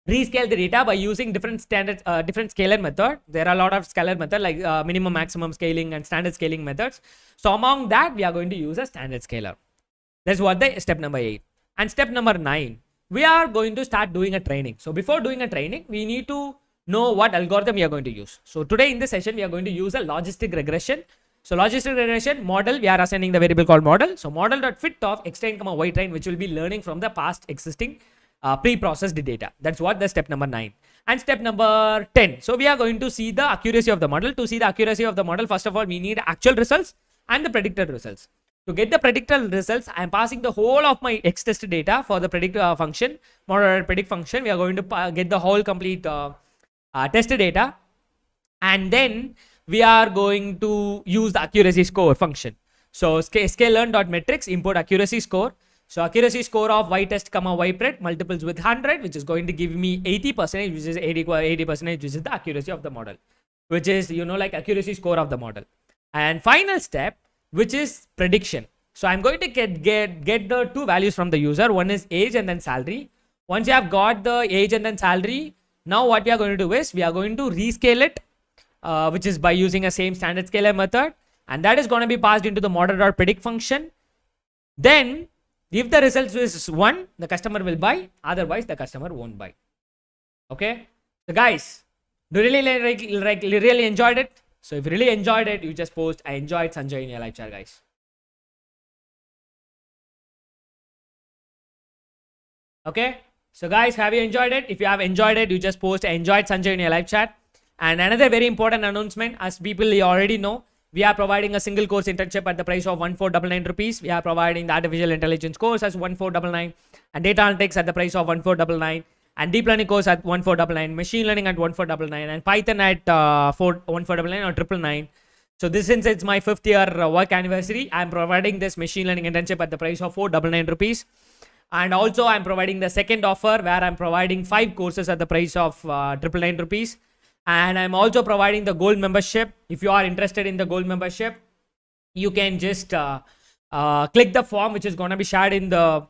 Speaker 1: rescale the data by using different standards, different scalar method. There are a lot of scalar method like minimum, maximum scaling and standard scaling methods. So among that, we are going to use a standard scaler. That's what the step number 8. And step number 9, we are going to start doing a training. So before doing a training, we need to know what algorithm we are going to use. So today in this session, we are going to use a logistic regression. So logistic regression model, we are assigning the variable called model. So model.fit of x train, y train, which will be learning from the past existing pre-processed data. That's what the step number 9. And step number 10. So we are going to see the accuracy of the model. To see the accuracy of the model, first of all, we need actual results and the predicted results. To get the predicted results, I am passing the whole of my x test data for the predict function, model predict function. We are going to get the whole complete test data, and then we are going to use the accuracy score function. So scale-learn.metrics import accuracy score. So accuracy score of y test comma y pred multiples with 100, which is going to give me 80%, which is 80%, which is the accuracy of the model, which is like accuracy score of the model. And final step, which is prediction. So I'm going to get the two values from the user. One is age and then salary. Once you have got the age and then salary, now what we are going to do is we are going to rescale it, which is by using a same standard scaler method, and that is going to be passed into the model.predict function. Then if the result is 1, the customer will buy, otherwise the customer won't buy. Okay, so guys, do you really enjoyed it? So if you really enjoyed it, you just post I enjoyed Sanjay in your live chat, guys. Okay, so guys, have you enjoyed it? If you have enjoyed it, you just post I enjoyed Sanjay in your live chat. And another very important announcement, as people already know, we are providing a single course internship at the price of 1499 rupees. We are providing the artificial intelligence course as 1499, and data analytics at the price of 1499, and deep learning course at 1499, machine learning at 1499, and Python at 1499 or 999. So this, since it's my 5th year work anniversary, I'm providing this machine learning internship at the price of 499 rupees. And also I'm providing the second offer where I'm providing 5 courses at the price of 999 rupees. And I'm also providing the gold membership. If you are interested in the gold membership, you can just click the form which is going to be shared in the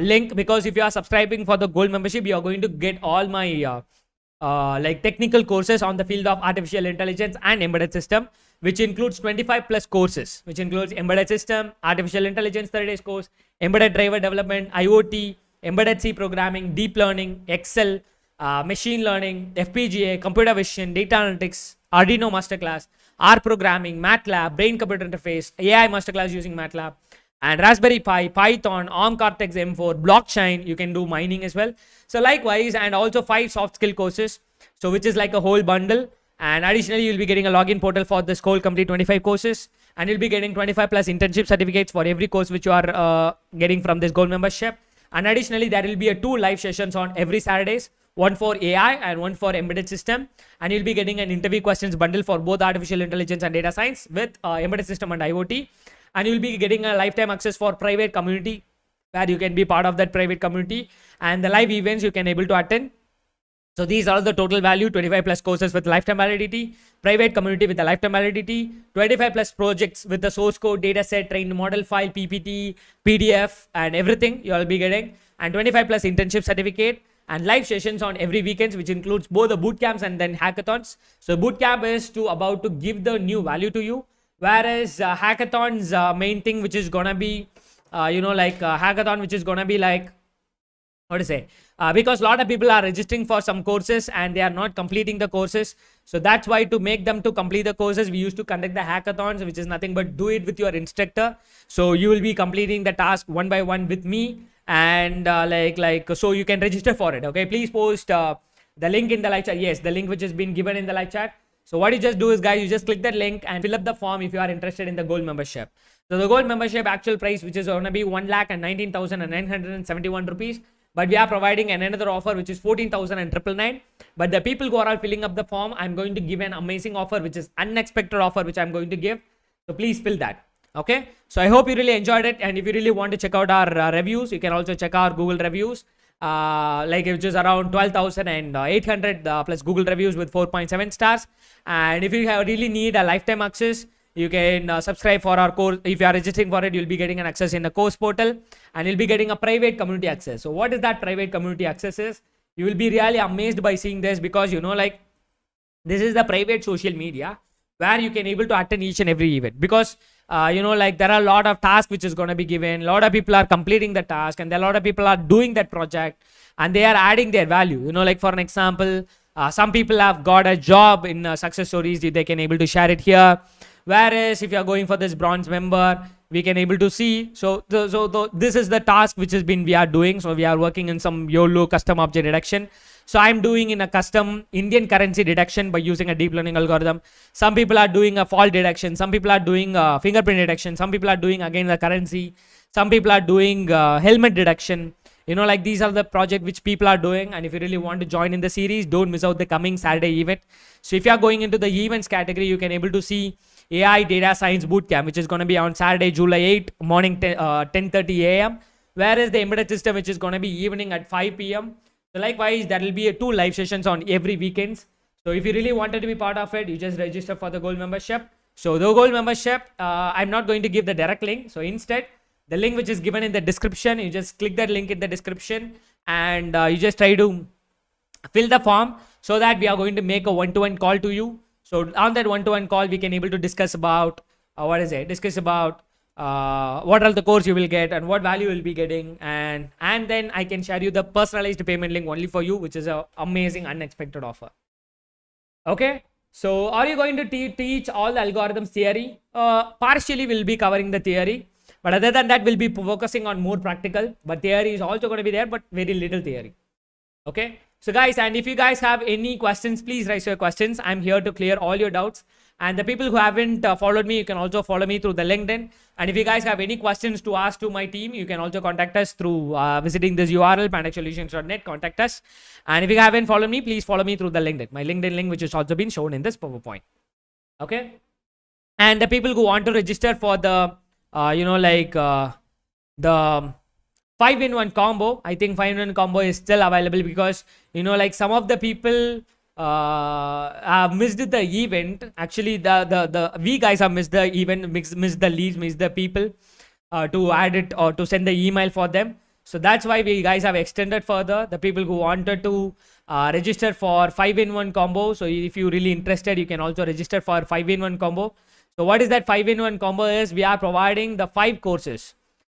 Speaker 1: link, because if you are subscribing for the gold membership, you are going to get all my like technical courses on the field of artificial intelligence and embedded system, which includes 25 plus courses, which includes embedded system, artificial intelligence 30 days course, embedded driver development, IoT, embedded C programming, deep learning, Excel, machine learning, FPGA, computer vision, data analytics, Arduino masterclass, R programming, MATLAB, brain computer interface, AI masterclass using MATLAB, and Raspberry Pi, Python, ARM Cortex M4, blockchain. You can do mining as well. So likewise, and also 5 soft skill courses, so which is like a whole bundle. And additionally, you'll be getting a login portal for this whole complete 25 courses, and you'll be getting 25 plus internship certificates for every course which you are getting from this gold membership. And additionally, there will be a 2 live sessions on every Saturdays, one for AI and one for embedded system, and you'll be getting an interview questions bundle for both artificial intelligence and data science with embedded system and IoT. And you'll be getting a lifetime access for private community, where you can be part of that private community, and the live events you can able to attend. So these are the total value: 25 plus courses with lifetime validity, private community with a lifetime validity, 25 plus projects with the source code, data set, trained model file, PPT, PDF, and everything you will be getting, and 25 plus internship certificate, and live sessions on every weekends, which includes both the boot camps and then hackathons. So boot camp is about to give the new value to you, whereas hackathons main thing, which is gonna be hackathon, which is gonna be like, what to say, because a lot of people are registering for some courses and they are not completing the courses. So that's why, to make them to complete the courses, we used to conduct the hackathons, which is nothing but do it with your instructor. So you will be completing the task one by one with me, and so you can register for it. Okay, please post the link in the live chat. Yes, the link which has been given in the live chat. So what you just do is, guys, you just click that link and fill up the form if you are interested in the gold membership. So the gold membership actual price, which is going to be 1,19,971 rupees. But we are providing another offer, which is 14,999. But the people who are all filling up the form, I'm going to give an amazing offer, which is unexpected offer, which I'm going to give. So please fill that. Okay. So I hope you really enjoyed it. And if you really want to check out our reviews, you can also check our Google reviews, which is around 12,800 plus Google reviews with 4.7 stars. And if you really need a lifetime access, you can subscribe for our course. If you are registering for it, you'll be getting an access in the course portal, and you'll be getting a private community access. So what is that private community access is? You will be really amazed by seeing this, because like this is the private social media where you can able to attend each and every event, because like there are a lot of tasks which is going to be given. A lot of people are completing the task, and a lot of people are doing that project, and they are adding their value. Like for an example, some people have got a job in success stories. They can able to share it here. Whereas if you are going for this bronze member, we can able to see. So this is the task which has been we are doing. So we are working in some YOLO custom object detection. So I'm doing in a custom Indian currency detection by using a deep learning algorithm. Some people are doing a fault detection. Some people are doing fingerprint detection. Some people are doing again the currency. Some people are doing helmet detection. Like these are the project which people are doing. And if you really want to join in the series, don't miss out the coming Saturday event. So if you are going into the events category, you can able to see AI Data Science Bootcamp, which is going to be on Saturday, July 8, morning 10:30 a.m. Whereas the embedded system, which is going to be evening at 5 p.m. So likewise, there will be 2 live sessions on every weekends. So if you really wanted to be part of it, you just register for the gold membership. So the gold membership, I'm not going to give the direct link. So instead, the link which is given in the description, you just click that link in the description, and you just try to fill the form, so that we are going to make a one-to-one call to you. So on that one-to-one call, we can able to discuss about discuss about what are the course you will get and what value you will be getting, and then I can share you the personalized payment link only for you, which is a amazing unexpected offer. Okay, so are you going to teach all the algorithms theory? Partially we'll be covering the theory, but other than that we'll be focusing on more practical, but theory is also going to be there, but very little theory. Okay, so guys, and if you guys have any questions, please raise your questions. I'm here to clear all your doubts. And the people who haven't followed me, you can also follow me through the LinkedIn. And if you guys have any questions to ask to my team, you can also contact us through visiting this URL, pantechsolutions.net. Contact us. And if you haven't followed me, please follow me through the LinkedIn. My LinkedIn link, which has also been shown in this PowerPoint. Okay. And the people who want to register for the, the 5-in-1 combo, I think 5-in-1 combo is still available, because, like some of the people have missed the event. Actually, we guys have missed the event, missed the leads, missed the people to add it or to send the email for them. So that's why we guys have extended further the people who wanted to register for 5-in-1 combo. So if you're really interested, you can also register for 5-in-1 combo. So what is that 5-in-1 combo is? We are providing the 5 courses.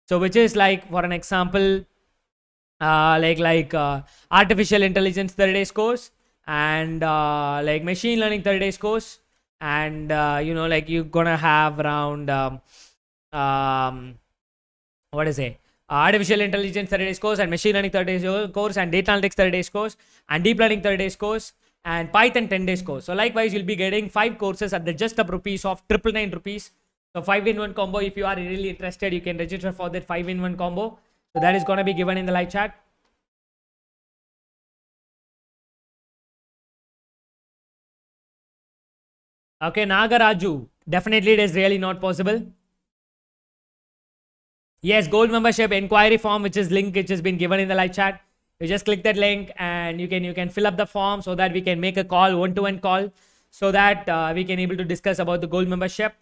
Speaker 1: So which is like, for an example, artificial intelligence 30 days course, and like machine learning 30 days course, and like you're gonna have around artificial intelligence 30 days course, and machine learning 30 days course, and data analytics 30 days course, and deep learning 30 days course, and Python 10 days course. So likewise, you'll be getting 5 courses at the just of rupees of 999 rupees. So 5-in-1 combo, if you are really interested, you can register for that 5-in-1 combo. So that is going to be given in the live chat. Okay, Nagaraju, definitely it is really not possible. Yes, gold membership inquiry form, which is link, which has been given in the live chat. You just click that link, and you can fill up the form, so that we can make a call, one-to-one call, so that we can able to discuss about the gold membership.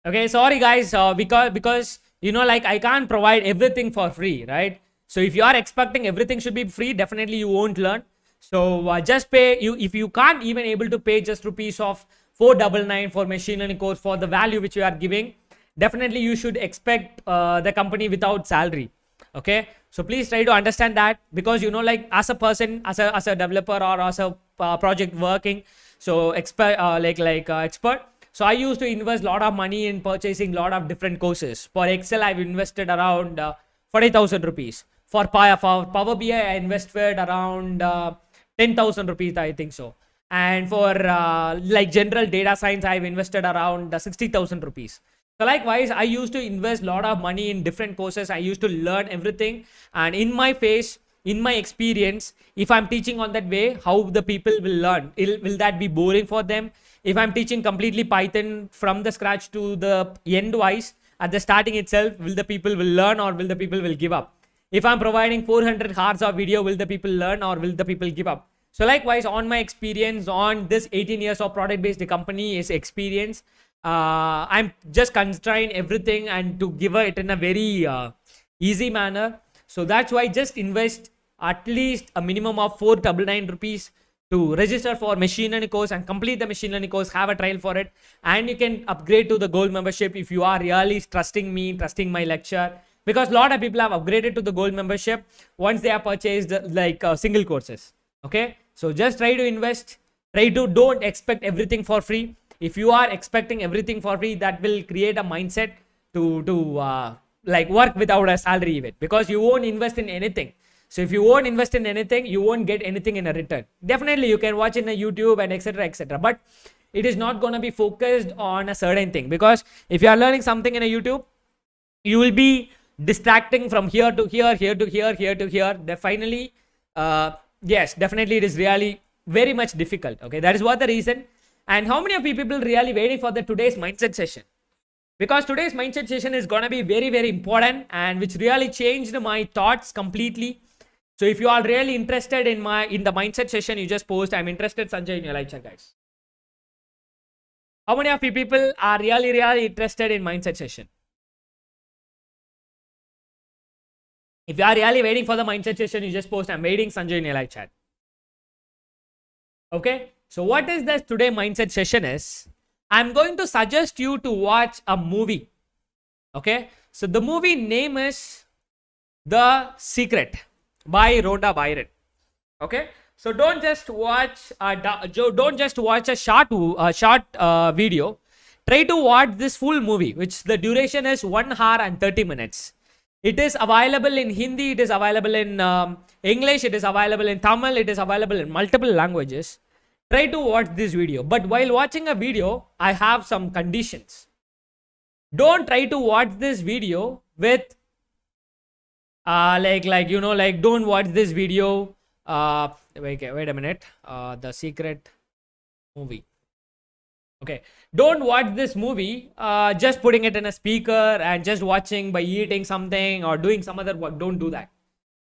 Speaker 1: Okay, sorry guys, because like I can't provide everything for free, right? So if you are expecting everything should be free, definitely you won't learn. So just pay. If you can't even able to pay just rupees of 499 for machine learning course for the value which you are giving, definitely you should expect the company without salary. Okay, so please try to understand that, because like as a person, as a developer, or as a project working, so expert expert. So I used to invest a lot of money in purchasing a lot of different courses. For Excel, I've invested around 40,000 rupees. For Power BI, I invested around 10,000 rupees, I think so. And for like general data science, I've invested around 60,000 rupees. So likewise, I used to invest a lot of money in different courses. I used to learn everything. And in my experience, if I'm teaching on that way, how the people will learn? Will that be boring for them? If I'm teaching completely Python from the scratch to the end wise, at the starting itself, will the people will learn, or will the people will give up? If I'm providing 400 hours of video, will the people learn, or will the people give up? So likewise, on my experience, on this 18 years of product based company is experience, I'm just constrain everything and to give it in a very easy manner. So that's why just invest at least a minimum of 499 rupees to register for machine learning course and complete the machine learning course, have a trial for it, and you can upgrade to the gold membership if you are really trusting me, trusting my lecture, because a lot of people have upgraded to the gold membership once they have purchased like single courses. Okay, so just try to invest, try to don't expect everything for free. If you are expecting everything for free, that will create a mindset to like work without a salary even, because you won't invest in anything. So if you won't invest in anything, you won't get anything in a return. Definitely you can watch in a YouTube and etc, but it is not going to be focused on a certain thing, because if you are learning something in a YouTube, you will be distracting from here to here, here to here, here to here. Then finally, yes, definitely it is really very much difficult. Okay, that is what the reason. And how many of you people really waiting for the today's mindset session? Because today's mindset session is gonna be very, very important, and which really changed my thoughts completely. So if you are really interested in the mindset session, you just post I'm interested, Sanjay, in your live chat, guys. How many of you people are really, really interested in mindset session? If you are really waiting for the mindset session, you just post I'm waiting, Sanjay, in your live chat. Okay, so what is this today mindset session is, I'm going to suggest you to watch a movie. Okay, so the movie name is The Secret by Rhonda Byron. Okay, so don't just watch a short video. Try to watch this full movie, which the duration is 1 hour and 30 minutes. It is available in Hindi, it is available in English, it is available in Tamil, it is available in multiple languages. Try to watch this video, but while watching a video, I have some conditions. Don't try to watch this video with don't watch this video. Wait a minute. The Secret movie. Okay, don't watch this movie just putting it in a speaker and just watching by eating something or doing some other work. Don't do that.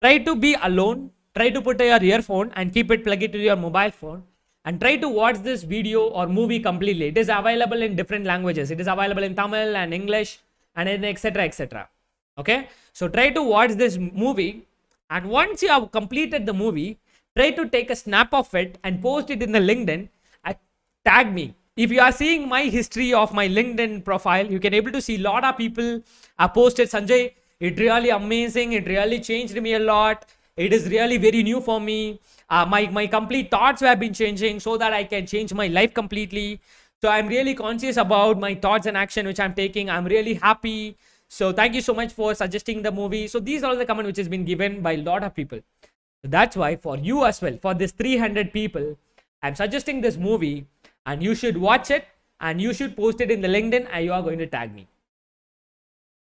Speaker 1: Try to be alone. Try to put your earphone and keep it plugged to your mobile phone, and try to watch this video or movie completely. It is available in different languages. It is available in Tamil and English and in etc. Okay, so try to watch this movie, and once you have completed the movie, try to take a snap of it and post it in the LinkedIn and tag me. If you are seeing my history of my LinkedIn profile, you can able to see a lot of people have posted, Sanjay, it really amazing, it really changed me a lot, it is really very new for me, my complete thoughts have been changing so that I can change my life completely. So I'm really conscious about my thoughts and action which I'm taking. I'm really happy. So thank you so much for suggesting the movie. So these are the comments which has been given by a lot of people. So that's why for you as well, for this 300 people, I'm suggesting this movie, and you should watch it and you should post it in the LinkedIn, and you are going to tag me.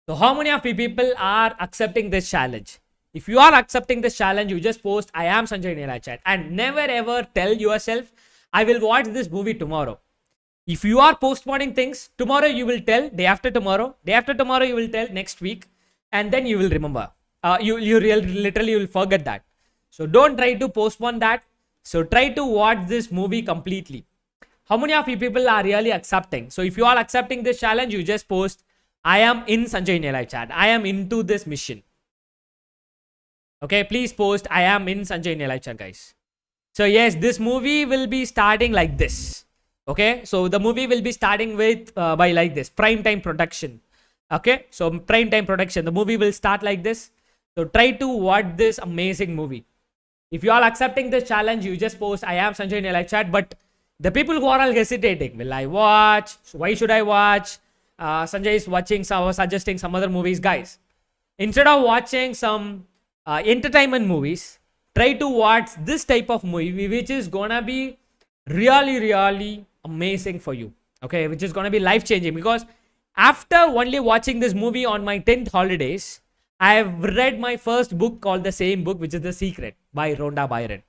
Speaker 1: So how many of you people are accepting this challenge? If you are accepting this challenge, you just post I am Sanjay in your chat, and never ever tell yourself I will watch this movie tomorrow. If you are postponing things, tomorrow you will tell, day after tomorrow you will tell, next week, and then you will remember. You literally will forget that. So don't try to postpone that. So try to watch this movie completely. How many of you people are really accepting? So if you are accepting this challenge, you just post I am in Sanjay in your live chat. I am into this mission. Okay, please post I am in Sanjay in your live chat, guys. So yes, this movie will be starting like this. Okay, so the movie will be starting with by like this, prime time production. Okay, so prime time production, the movie will start like this. So try to watch this amazing movie. If you are accepting this challenge, you just post I am Sanjay in your live chat. But the people who are all hesitating, will I watch? Why should I watch? Sanjay is watching suggesting some other movies. Guys, instead of watching some entertainment movies, try to watch this type of movie which is gonna be really amazing for you. Okay, which is gonna be life changing, because after only watching this movie on my 10th holidays, I have read my first book called the same book, which is The Secret by Rhonda Byron.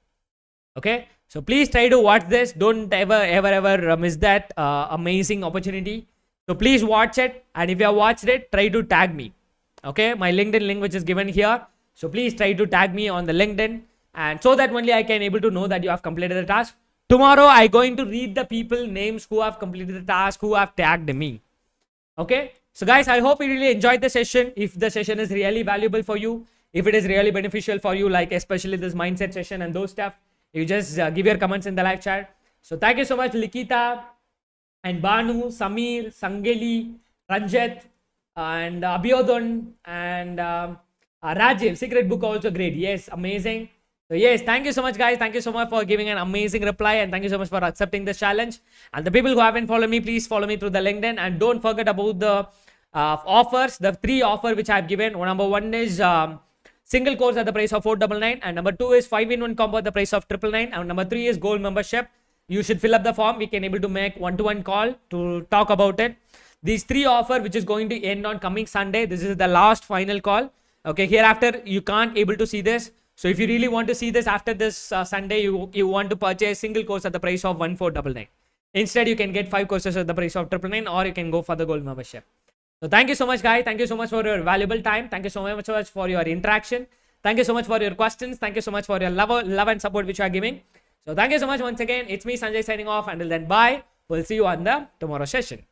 Speaker 1: Okay, so please try to watch this. Don't ever miss that amazing opportunity. So please watch it, and if you have watched it, try to tag me. Okay, my LinkedIn link which is given here. So please try to tag me on the LinkedIn, and so that only I can able to know that you have completed the task. tomorrow I'm going to read the people names who have completed the task, who have tagged me. Okay. So guys, I hope you really enjoyed the session. If the session is really valuable for you, if it is really beneficial for you, like especially this mindset session and those stuff, you just give your comments in the live chat. So thank you so much, Likita and Banu, Samir, Sangeli, Ranjit, and Abhyodhan, and Rajiv. Secret book also great. Yes, amazing. So yes, thank you so much, guys. Thank you so much for giving an amazing reply, and thank you so much for accepting this challenge. And the people who haven't followed me, please follow me through the LinkedIn, and don't forget about the offers, the 3 offer which I've given. Number 1 is single course at the price of 499, and number 2 is 5-in-1 combo at the price of 999, and number 3 is gold membership. You should fill up the form. We can able to make one-to-one call to talk about it. These 3 offer which is going to end on coming Sunday. This is the last final call. Okay, hereafter you can't able to see this. So if you really want to see this after this Sunday, you want to purchase single course at the price of 1499. Instead, you can get 5 courses at the price of 999, or you can go for the gold membership. So thank you so much, guys. Thank you so much for your valuable time. Thank you so much for your interaction. Thank you so much for your questions. Thank you so much for your love and support which you are giving. So thank you so much once again. It's me, Sanjay, signing off. Until then, bye. We'll see you on the tomorrow session.